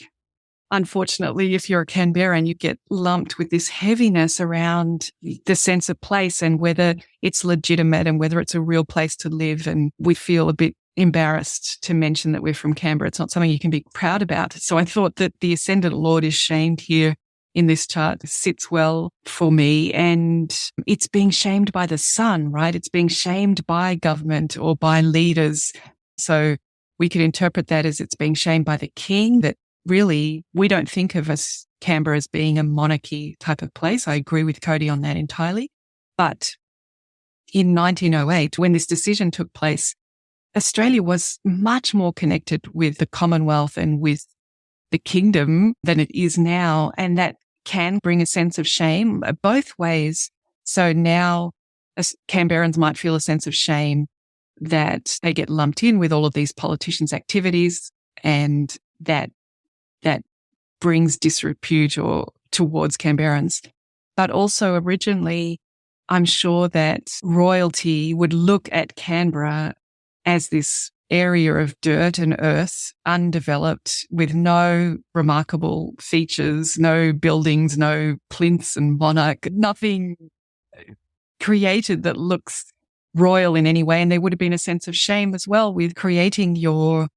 unfortunately, if you're a Canberran, you get lumped with this heaviness around the sense of place and whether it's legitimate and whether it's a real place to live. And we feel a bit embarrassed to mention that we're from Canberra. It's not something you can be proud about. So I thought that the Ascendant Lord is shamed here in this chart. It sits well for me. And it's being shamed by the Sun, right? It's being shamed by government or by leaders. So we could interpret that as it's being shamed by the king, that really we don't think of us Canberra as being a monarchy type of place. I agree with Kody on that entirely. But in 1908, when this decision took place, Australia was much more connected with the Commonwealth and with the kingdom than it is now. And that can bring a sense of shame both ways. So now Canberrans might feel a sense of shame that they get lumped in with all of these politicians' activities and that brings disrepute towards Canberrans. But also originally, I'm sure that royalty would look at Canberra as this area of dirt and earth, undeveloped, with no remarkable features, no buildings, no plinths and monarch, nothing created that looks royal in any way. And there would have been a sense of shame as well with creating your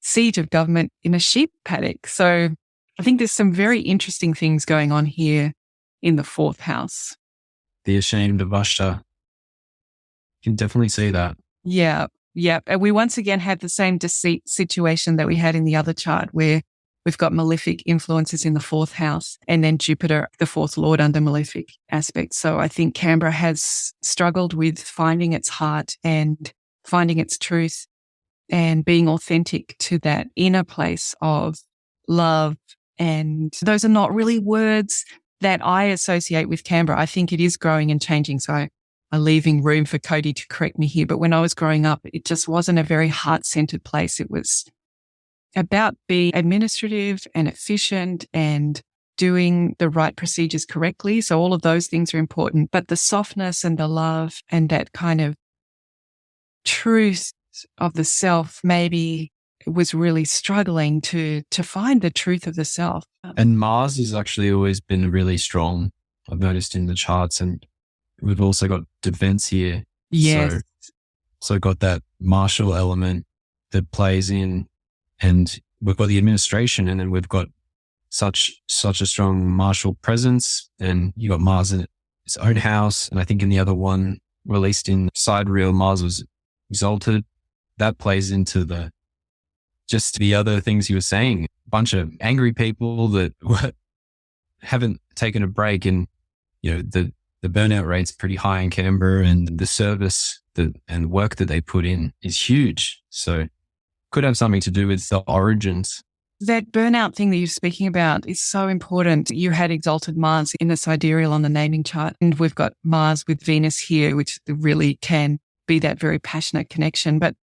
seat of government in a sheep paddock. So I think there's some very interesting things going on here in the fourth house. The ashamed of Vashta. You can definitely see that. Yeah. Yeah. And we once again had the same deceit situation that we had in the other chart, where we've got malefic influences in the fourth house and then Jupiter, the fourth lord, under malefic aspects. So I think Canberra has struggled with finding its heart and finding its truth and being authentic to that inner place of love. And those are not really words that I associate with Canberra. I think it is growing and changing. So I'm leaving room for Kody to correct me here. But when I was growing up, it just wasn't a very heart-centered place. It was about being administrative and efficient and doing the right procedures correctly. So all of those things are important. But the softness and the love and that kind of truth of the self maybe was really struggling to find the truth of the self. And Mars has actually always been really strong, I've noticed in the charts. And we've also got defense here. Yes. So got that martial element that plays in, and we've got the administration, and then we've got such a strong martial presence. And you got Mars in its own house. And I think in the other one released in Sidereal, Mars was exalted. That plays into the other things you were saying. A bunch of angry people that haven't taken a break, and the burnout rate's pretty high in Canberra, and the service and work that they put in is huge. So could have something to do with the origins. That burnout thing that you're speaking about is so important. You had exalted Mars in the sidereal on the naming chart, and we've got Mars with Venus here, which really can be that very passionate connection. But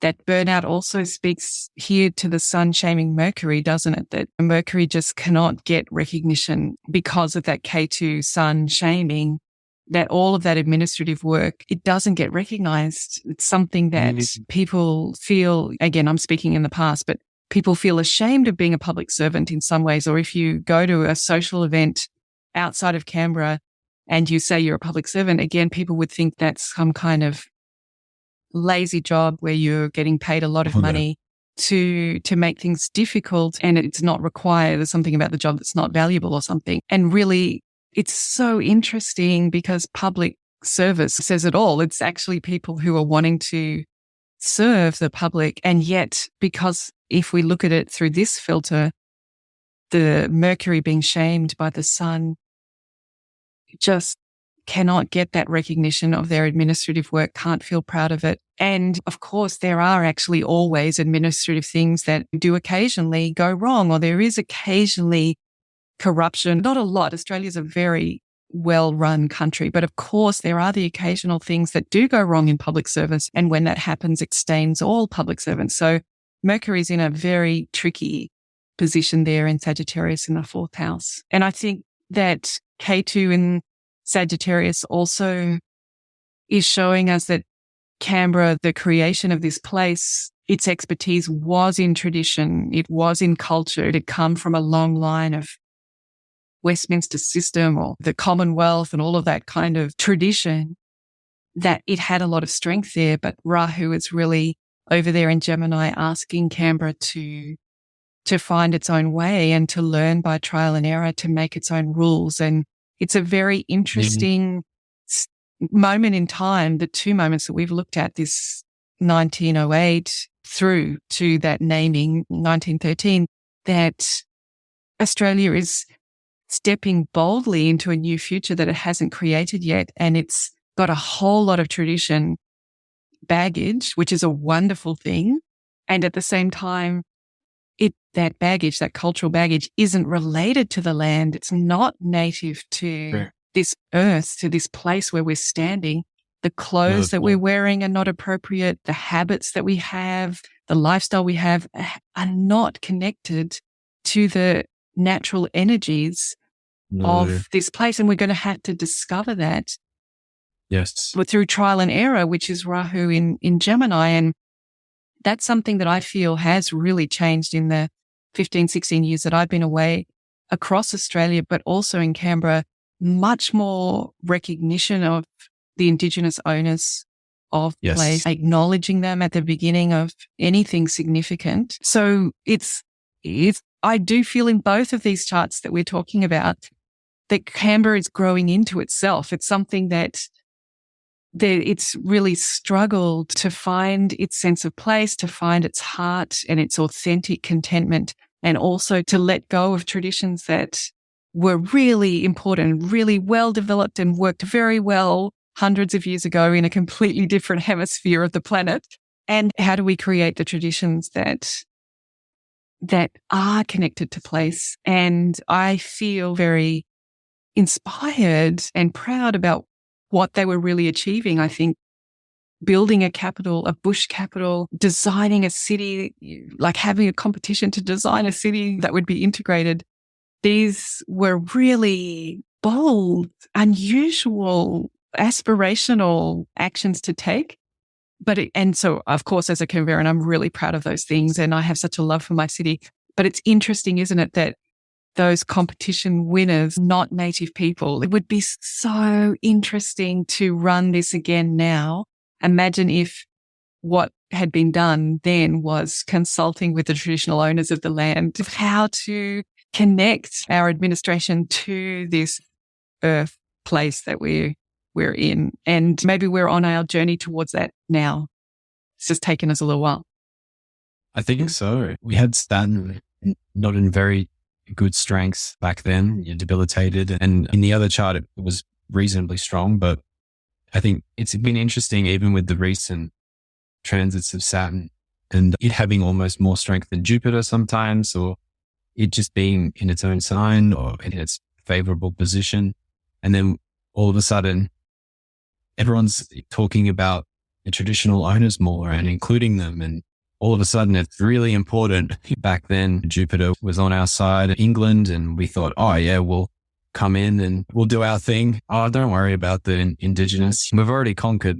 that burnout also speaks here to the sun shaming Mercury, doesn't it? That Mercury just cannot get recognition because of that K2 sun shaming, that all of that administrative work, it doesn't get recognized. It's something that people feel, again, I'm speaking in the past, but people feel ashamed of being a public servant in some ways. Or if you go to a social event outside of Canberra and you say you're a public servant, again, people would think that's some kind of lazy job where you're getting paid a lot of money to make things difficult and it's not required. There's something about the job that's not valuable or something. And really, it's so interesting because public service says it all. It's actually people who are wanting to serve the public. And yet, because if we look at it through this filter, the Mercury being shamed by the sun just cannot get that recognition of their administrative work, can't feel proud of it. And of course, there are actually always administrative things that do occasionally go wrong, or there is occasionally corruption. Not a lot. Australia's a very well-run country, but of course, there are the occasional things that do go wrong in public service. And when that happens, it stains all public servants. So Mercury's in a very tricky position there in Sagittarius in the fourth house. And I think that K2 in Sagittarius also is showing us that Canberra, the creation of this place, its expertise was in tradition. It was in culture. It had come from a long line of Westminster system or the Commonwealth and all of that kind of tradition, that it had a lot of strength there. But Rahu is really over there in Gemini asking Canberra to find its own way and to learn by trial and error, to make its own rules. And it's a very interesting moment in time, the two moments that we've looked at, this 1908 through to that naming 1913, that Australia is stepping boldly into a new future that it hasn't created yet. And it's got a whole lot of tradition baggage, which is a wonderful thing. And at the same time, that baggage, that cultural baggage, isn't related to the land. It's not native to this earth, to this place where we're standing. The clothes that we're wearing are not appropriate. The habits that we have, the lifestyle we have are not connected to the natural energies of this place. And we're going to have to discover that. Yes. Through trial and error, which is Rahu in Gemini. And that's something that I feel has really changed in the 15, 16 years that I've been away across Australia, but also in Canberra, much more recognition of the Indigenous owners of place, acknowledging them at the beginning of anything significant. So I do feel in both of these charts that we're talking about that Canberra is growing into itself. It's something that it's really struggled to find its sense of place, to find its heart and its authentic contentment, and also to let go of traditions that were really important, really well developed and worked very well hundreds of years ago in a completely different hemisphere of the planet. And how do we create the traditions that are connected to place? And I feel very inspired and proud about what they were really achieving. I think building a capital, a bush capital, designing a city, like having a competition to design a city that would be integrated. These were really bold, unusual, aspirational actions to take. And so, of course, as a Canberran, I'm really proud of those things and I have such a love for my city. But it's interesting, isn't it, that those competition winners, not native people, it would be so interesting to run this again now. Imagine if what had been done then was consulting with the traditional owners of the land of how to connect our administration to this earth place that we're in. And maybe we're on our journey towards that now. It's just taken us a little while. I think so. We had Staten not in very good strengths back then, debilitated. And in the other chart, it was reasonably strong. But I think it's been interesting, even with the recent transits of Saturn and it having almost more strength than Jupiter sometimes, or it just being in its own sign or in its favorable position. And then all of a sudden, everyone's talking about the traditional owners more and including them. And all of a sudden, it's really important. Back then, Jupiter was on our side, England, and we thought, oh yeah, we'll come in and we'll do our thing. Oh, don't worry about the Indigenous. We've already conquered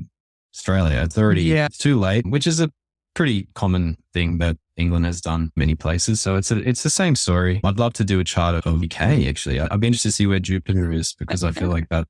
Australia. It's already too late, which is a pretty common thing that England has done many places. So it's the same story. I'd love to do a chart of UK, actually. I'd be interested to see where Jupiter is because I feel like that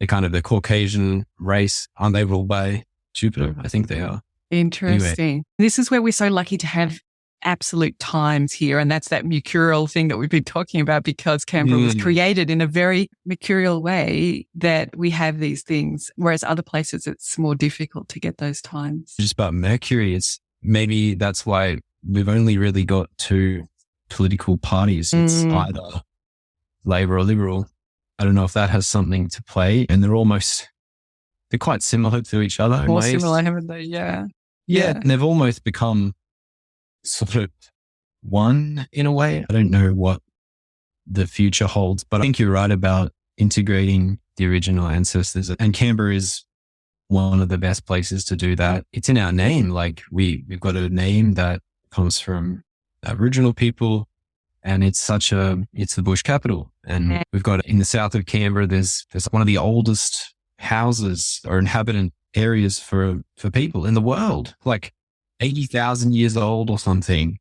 the Caucasian race, aren't they ruled by Jupiter? I think they are. Interesting. Anyway. This is where we're so lucky to have absolute times here. And that's that mercurial thing that we've been talking about because Canberra was created in a very mercurial way that we have these things. Whereas other places, it's more difficult to get those times. Just about Mercury, maybe that's why we've only really got two political parties. It's either Labor or Liberal. I don't know if that has something to play. And they're quite similar to each other. More similar, haven't they? Yeah. Yeah. And they've almost become sort of one in a way. I don't know what the future holds, but I think you're right about integrating the original ancestors. And Canberra is one of the best places to do that. It's in our name. Like we've got a name that comes from Aboriginal people and it's the bush capital. And we've got in the south of Canberra, there's one of the oldest houses or inhabitant areas for people in the world, like 80,000 years old or something.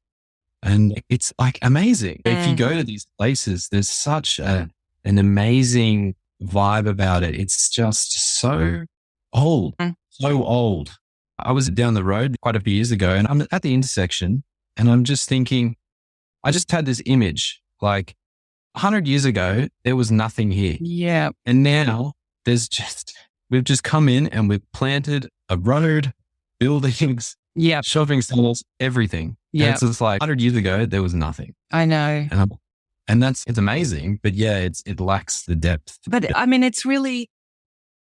And it's like amazing. If you go to these places, there's such an amazing vibe about it. It's just so old, so old. I was down the road quite a few years ago and I'm at the intersection and I'm just thinking, I just had this image, like 100 years ago, there was nothing here. Yeah. And now we've just come in and we've planted a road, buildings, shopping centers, everything. Yeah. And it's just like 100 years ago, there was nothing. I know. And it's amazing, but it lacks the depth. But I mean, it's really,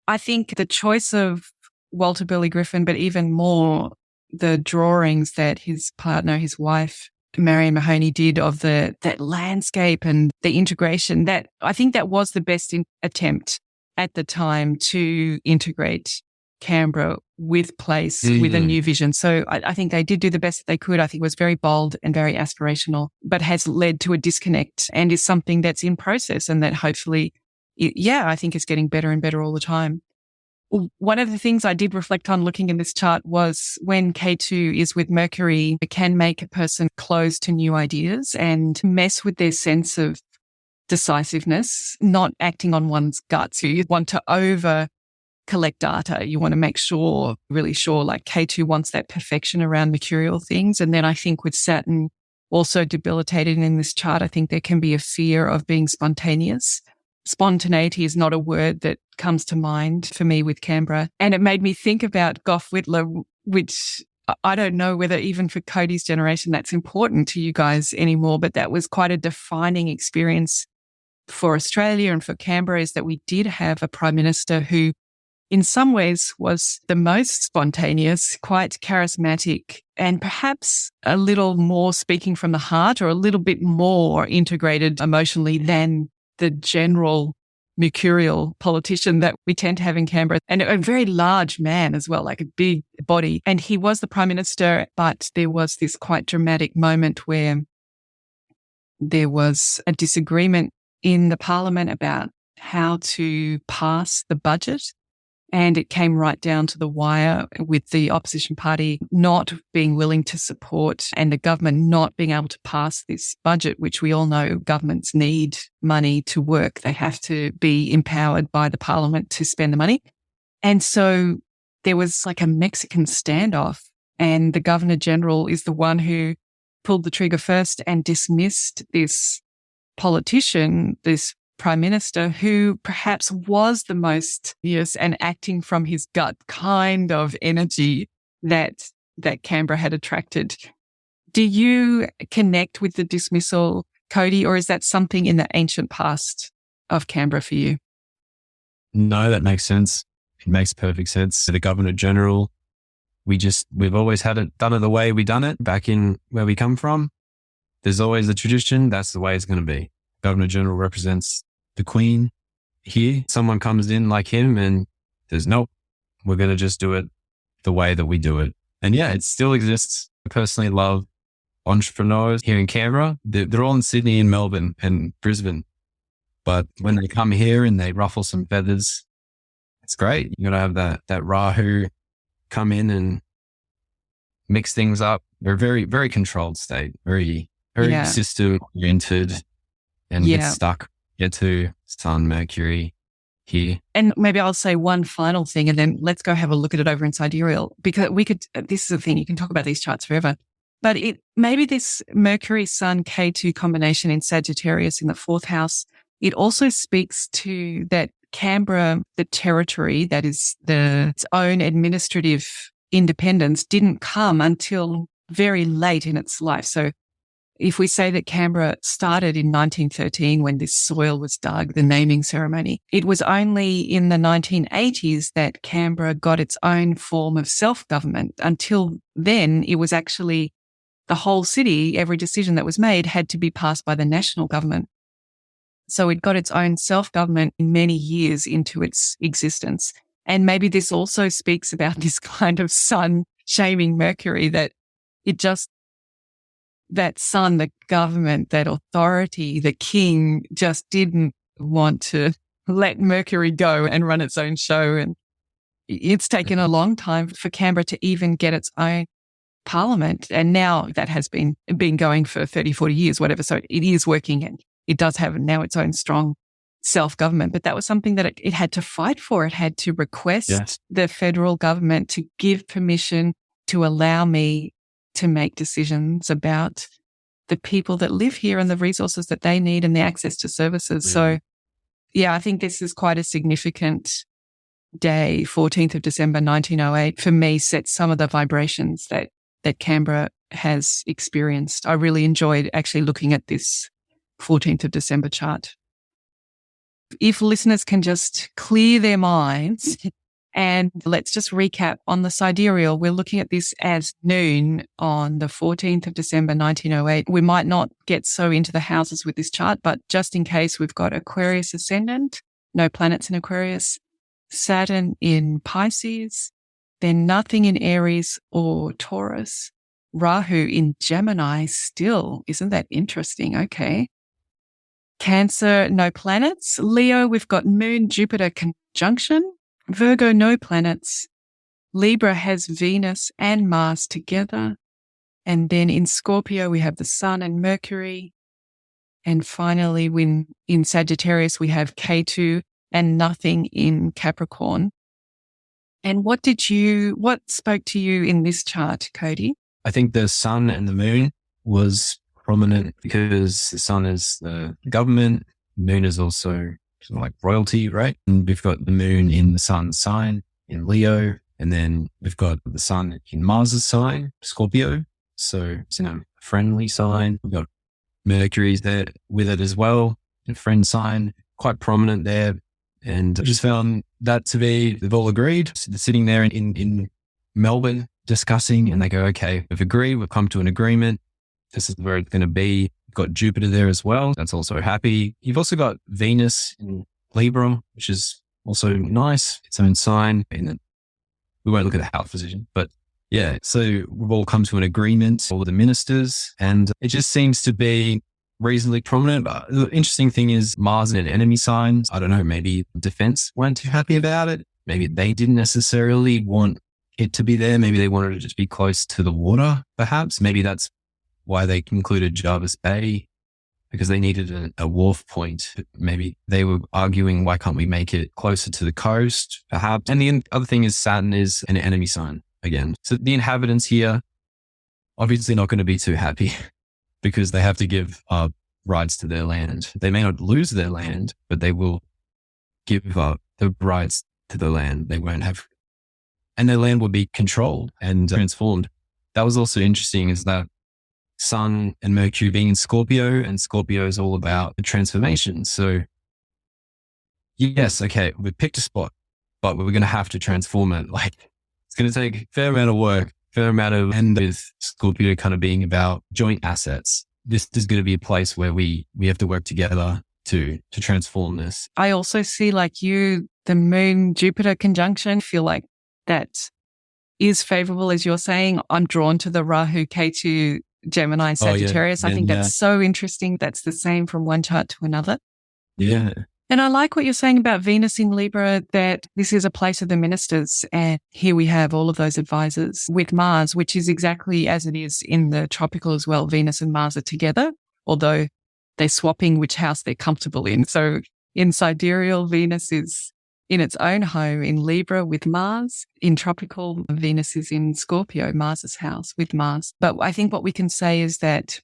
I think the choice of Walter Burley Griffin, but even more the drawings that his partner, his wife, Marion Mahoney did of that landscape and the integration, that I think that was the best attempt at the time to integrate Canberra with place, with a new vision. So I think they did do the best that they could. I think it was very bold and very aspirational, but has led to a disconnect and is something that's in process and that hopefully, I think it's getting better and better all the time. one of the things I did reflect on looking in this chart was when K2 is with Mercury, it can make a person close to new ideas and mess with their sense of decisiveness, not acting on one's gut. So you want to over collect data. You want to make sure, really sure, like K2 wants that perfection around mercurial things. And then I think with Saturn also debilitated in this chart, I think there can be a fear of being spontaneous. Spontaneity is not a word that comes to mind for me with Canberra. And it made me think about Gough Whitlam, which I don't know whether even for Kody's generation that's important to you guys anymore, but that was quite a defining experience for Australia and for Canberra, is that we did have a Prime Minister who in some ways was the most spontaneous, quite charismatic, and perhaps a little more speaking from the heart or a little bit more integrated emotionally than the general mercurial politician that we tend to have in Canberra. And a very large man as well, like a big body. And he was the Prime Minister, but there was this quite dramatic moment where there was a disagreement in the Parliament about how to pass the budget. And it came right down to the wire with the opposition party not being willing to support and the government not being able to pass this budget, which we all know governments need money to work. They have to be empowered by the parliament to spend the money. And so there was like a Mexican standoff, and the Governor General is the one who pulled the trigger first and dismissed this politician, this Prime Minister, who perhaps was the most fierce and acting from his gut kind of energy that Canberra had attracted. Do you connect with the dismissal, Kody, or is that something in the ancient past of Canberra for you? No, that makes sense. It makes perfect sense. The Governor General, we've always done it the way we done it back in where we come from. There's always a tradition. That's the way it's going to be. Governor General represents the Queen here. Someone comes in like him and says, nope, we're going to just do it the way that we do it. And yeah, it still exists. I personally love entrepreneurs here in Canberra. They're all in Sydney and Melbourne and Brisbane. But when they come here and they ruffle some feathers, it's great. You're going to have that Rahu come in and mix things up. They're very, very controlled state, very system oriented. And get stuck, get to Sun, Mercury here. And maybe I'll say one final thing and then let's go have a look at it over in Sidereal, because this is the thing, you can talk about these charts forever, but maybe this Mercury Sun K2 combination in Sagittarius in the 4th house, it also speaks to that Canberra, the territory that is its own administrative independence, didn't come until very late in its life. So if we say that Canberra started in 1913 when this soil was dug, the naming ceremony, it was only in the 1980s that Canberra got its own form of self-government. Until then, it was actually the whole city, every decision that was made had to be passed by the national government. So it got its own self-government many years into its existence. And maybe this also speaks about this kind of sun shaming Mercury, that that sun, the government, that authority, the king just didn't want to let Mercury go and run its own show. And it's taken a long time for Canberra to even get its own parliament. And now that has been going for 30, 40 years, whatever. So it is working and it does have now its own strong self-government. But that was something that it had to fight for. It had to request the federal government to give permission to allow me to make decisions about the people that live here and the resources that they need and the access to services. So, I think this is quite a significant day. 14th of December, 1908, for me, sets some of the vibrations that Canberra has experienced. I really enjoyed actually looking at this 14th of December chart. If listeners can just clear their minds, and let's just recap on the sidereal. We're looking at this as noon on the 14th of December, 1908. We might not get so into the houses with this chart, but just in case, we've got Aquarius ascendant, no planets in Aquarius, Saturn in Pisces, then nothing in Aries or Taurus, Rahu in Gemini still. Isn't that interesting? Okay. Cancer, no planets. Leo, we've got Moon, Jupiter conjunction. Virgo, no planets. Libra has Venus and Mars together. And then in Scorpio, we have the Sun and Mercury. And finally, in Sagittarius, we have K2 and nothing in Capricorn. And what spoke to you in this chart, Kody? I think the sun and the moon was prominent because the sun is the government. The moon is also sort of like royalty, right? And we've got the moon in the sun's sign in Leo. And then we've got the sun in Mars's sign, Scorpio. So it's in a friendly sign. We've got Mercury's there with it as well, a friend sign, quite prominent there. And I just found that to be, they've all agreed. So they're sitting there in Melbourne discussing, and they go, okay, we've agreed, we've come to an agreement. This is where it's going to be. You've got Jupiter there as well. That's also happy. You've also got Venus in Libra, which is also nice. Its own sign. And we won't look at the house position, but yeah. So we've all come to an agreement, all the ministers, and it just seems to be reasonably prominent. But the interesting thing is Mars in an enemy sign. I don't know, maybe defense weren't too happy about it. Maybe they didn't necessarily want it to be there. Maybe they wanted to just be close to the water, perhaps. Maybe that's why they concluded Jarvis Bay, because they needed a wharf point. Maybe they were arguing, why can't we make it closer to the coast, perhaps? And the other thing is Saturn is an enemy sign again. So the inhabitants here, obviously not going to be too happy because they have to give up rights to their land. They may not lose their land, but they will give up the rights to the land. They won't have, and their land will be controlled and transformed. That was also interesting, is that Sun and Mercury being in Scorpio, and Scorpio is all about the transformation. So yes, okay, we picked a spot, but we're going to have to transform it. Like, it's going to take a fair amount of work, and with Scorpio kind of being about joint assets. This is going to be a place where we have to work together to transform this. I also see, like you, the Moon Jupiter conjunction, feel like that is favorable, as you're saying. I'm drawn to the Rahu K2 Gemini Sagittarius. I think that's so interesting. That's the same from one chart to another. Yeah. And I like what you're saying about Venus in Libra, that this is a place of the ministers. And here we have all of those advisors with Mars, which is exactly as it is in the tropical as well. Venus and Mars are together, although they're swapping which house they're comfortable in. So in Sidereal, Venus is in its own home in Libra with Mars. In tropical, Venus is in Scorpio, Mars's house with Mars. But I think what we can say is that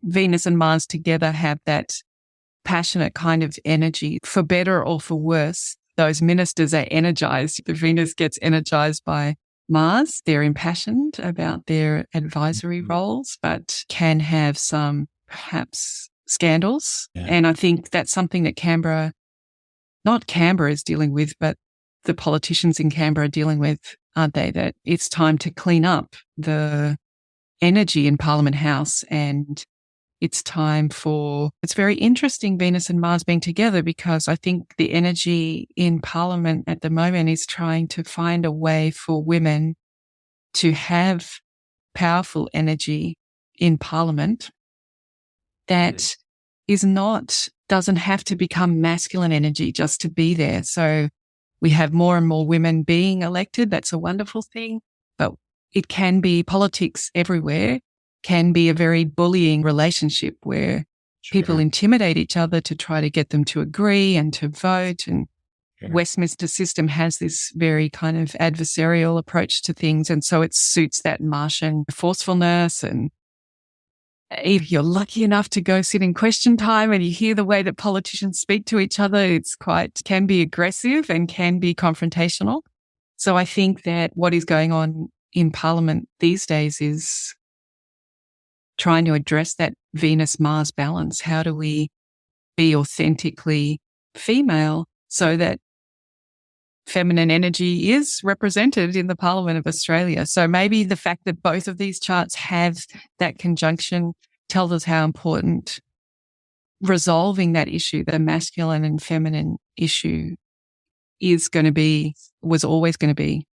Venus and Mars together have that passionate kind of energy, for better or for worse. Those ministers are energized. The Venus gets energized by Mars. They're impassioned about their advisory roles, but can have some perhaps scandals. Yeah. And I think that's something that not Canberra is dealing with, but the politicians in Canberra are dealing with, aren't they? That it's time to clean up the energy in Parliament House, and it's very interesting, Venus and Mars being together, because I think the energy in Parliament at the moment is trying to find a way for women to have powerful energy in Parliament that doesn't have to become masculine energy just to be there. So we have more and more women being elected. That's a wonderful thing, but it can be, politics everywhere can be a very bullying relationship where people intimidate each other to try to get them to agree and to vote. And Westminster system has this very kind of adversarial approach to things. And so it suits that Martian forcefulness. And if you're lucky enough to go sit in question time and you hear the way that politicians speak to each other, can be aggressive and can be confrontational. So I think that what is going on in Parliament these days is trying to address that Venus-Mars balance. How do we be authentically female so that feminine energy is represented in the Parliament of Australia? So maybe the fact that both of these charts have that conjunction tells us how important resolving that issue, the masculine and feminine issue, was always going to be.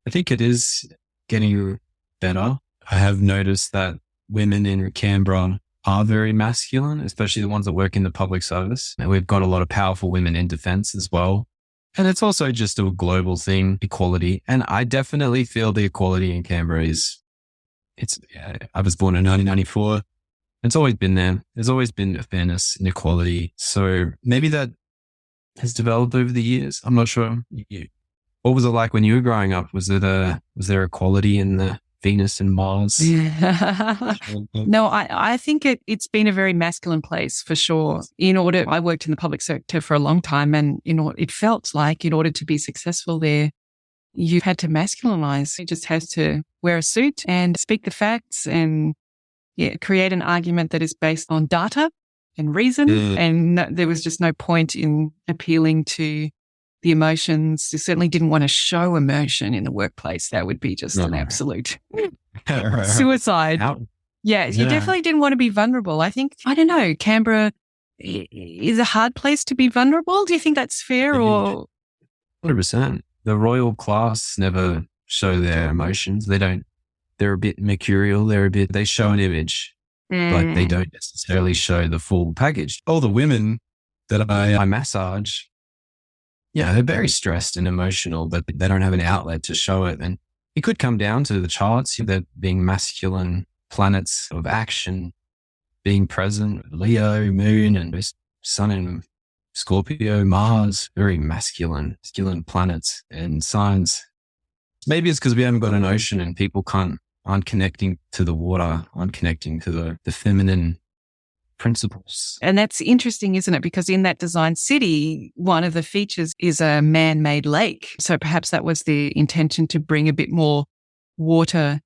I think it is getting better. I have noticed that women in Canberra are very masculine, especially the ones that work in the public service. And we've got a lot of powerful women in defense as well. And it's also just a global thing, equality. And I definitely feel the equality in Canberra I was born in 1994. It's always been there. There's always been fairness and equality. So maybe that has developed over the years. I'm not sure. What was it like when you were growing up? Was there equality in the Venus and Mars? No, I think it's been a very masculine place for sure. I worked in the public sector for a long time, and it felt like in order to be successful there, you had to masculinize. You just has to wear a suit and speak the facts and create an argument that is based on data and reason. And there was just no point in appealing to the emotions. You certainly didn't want to show emotion in the workplace. That would be just an absolute suicide. Yeah, you definitely didn't want to be vulnerable. I don't know, Canberra is a hard place to be vulnerable. Do you think that's fair? Or 100%. The royal class never show their emotions. They don't. They're a bit mercurial. They show an image, but they don't necessarily show the full package. All the women that I massage, they're very stressed and emotional, but they don't have an outlet to show it. And it could come down to the charts that being masculine planets of action, being present, Leo, Moon, and Sun and Scorpio, Mars, very masculine planets and signs. Maybe it's because we haven't got an ocean and people aren't connecting to the water, aren't connecting to the feminine principles. And that's interesting, isn't it? Because in that design city, one of the features is a man-made lake. So perhaps that was the intention, to bring a bit more water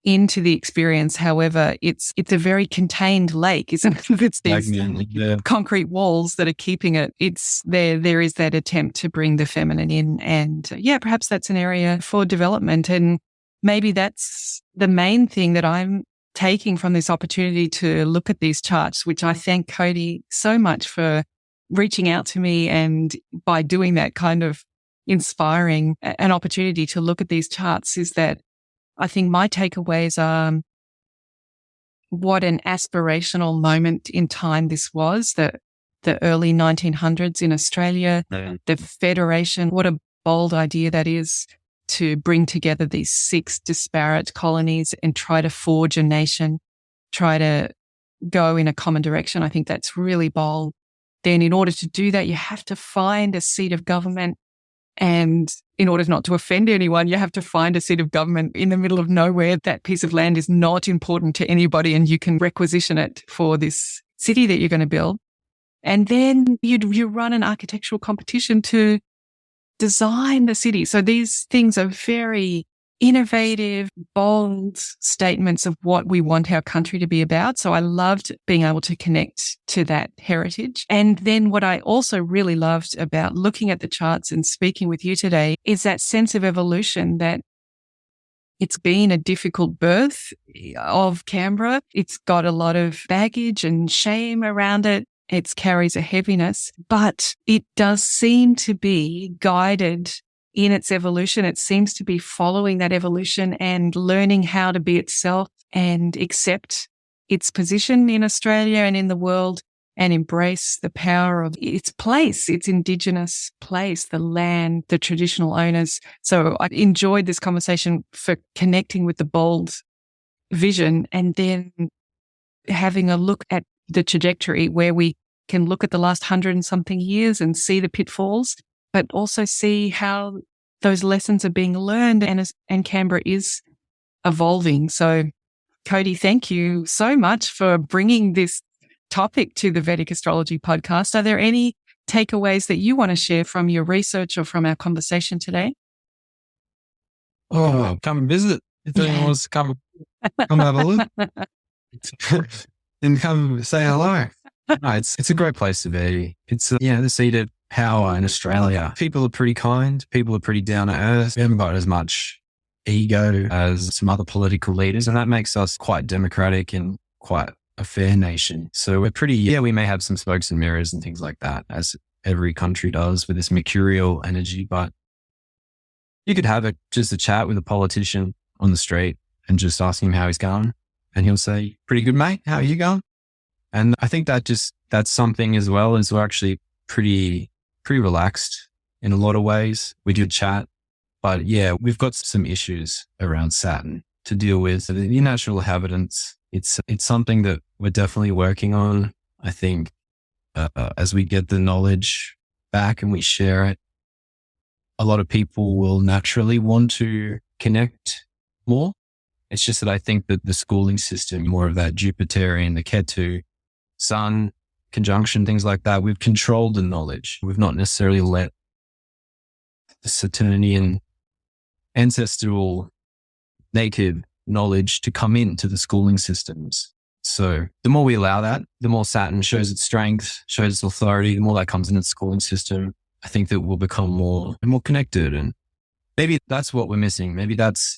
into the experience. However, it's a very contained lake, isn't it? It's these concrete walls that are keeping it. There is that attempt to bring the feminine in, and perhaps that's an area for development. And maybe that's the main thing that I'm taking from this opportunity to look at these charts, which I thank Kody so much for reaching out to me, and by doing that, kind of inspiring an opportunity to look at these charts, is that I think my takeaways are what an aspirational moment in time this was, the early 1900s in Australia, the Federation. What a bold idea that is, to bring together these 6 disparate colonies and try to forge a nation, try to go in a common direction. I think that's really bold. Then in order to do that, you have to find a seat of government. And in order not to offend anyone, you have to find a seat of government in the middle of nowhere. That piece of land is not important to anybody, and you can requisition it for this city that you're going to build. And then you run an architectural competition to design the city. So these things are very innovative, bold statements of what we want our country to be about. So I loved being able to connect to that heritage. And then what I also really loved about looking at the charts and speaking with you today is that sense of evolution, that it's been a difficult birth of Canberra. It's got a lot of baggage and shame around it. It carries a heaviness, but it does seem to be guided in its evolution. It seems to be following that evolution and learning how to be itself and accept its position in Australia and in the world, and embrace the power of its place, its Indigenous place, the land, the traditional owners. So I enjoyed this conversation for connecting with the bold vision, and then having a look at the trajectory where we can look at the last 100 and something years and see the pitfalls, but also see how those lessons are being learned, and Canberra is evolving. So Kody, thank you so much for bringing this topic to the Vedic Astrology podcast. Are there any takeaways that you want to share from your research or from our conversation today? Oh, come and visit. If anyone wants to come have a look and come say hello. No, it's a great place to be. It's the seat of power in Australia. People are pretty kind. People are pretty down to earth. We haven't got as much ego as some other political leaders, and that makes us quite democratic and quite a fair nation. So we're pretty, we may have some smokes and mirrors and things like that, as every country does with this mercurial energy, but you could have just a chat with a politician on the street and just ask him how he's going, and he'll say, pretty good, mate. How are you going? And I think that's something as well, as we're actually pretty relaxed in a lot of ways. We do chat, but yeah, we've got some issues around Saturn to deal with. The natural inhabitants, it's something that we're definitely working on. I think as we get the knowledge back and we share it, a lot of people will naturally want to connect more. It's just that I think that the schooling system, more of that Jupiterian, the Ketu, Sun conjunction, things like that, we've controlled the knowledge. We've not necessarily let the Saturnian ancestral native knowledge to come into the schooling systems. So the more we allow that, the more Saturn shows its strength, shows its authority, the more that comes into the schooling system. I think that we'll become more connected, and maybe that's what we're missing. Maybe that's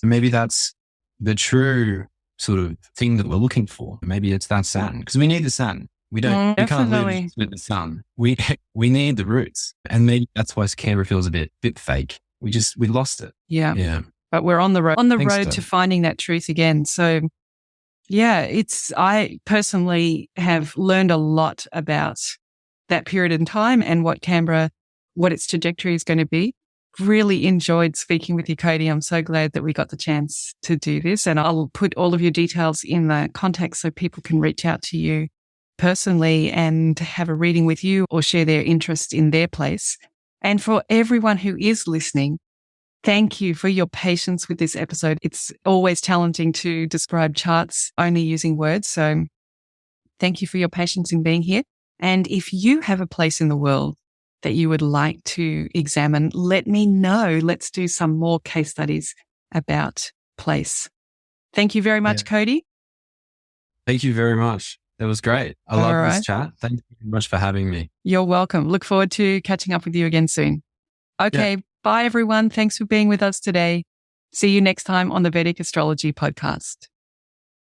the true sort of thing that we're looking for. Maybe it's that Saturn, because we need the Saturn. We can't live with the sun. We need the roots, and maybe that's why Canberra feels a bit fake. We lost it. Yeah. But we're on the road to finding that truth again. So yeah, I personally have learned a lot about that period in time and what its trajectory is going to be. Really enjoyed speaking with you, Kody. I'm so glad that we got the chance to do this, and I'll put all of your details in the context so people can reach out to you personally and have a reading with you or share their interest in their place. And for everyone who is listening, thank you for your patience with this episode. It's always challenging to describe charts only using words. So thank you for your patience in being here. And if you have a place in the world that you would like to examine, let me know. Let's do some more case studies about place. Thank you very much, Kody. Thank you very much. That was great. I love this chat. Thank you very much for having me. You're welcome. Look forward to catching up with you again soon. Okay. Bye, everyone. Thanks for being with us today. See you next time on the Vedic Astrology podcast.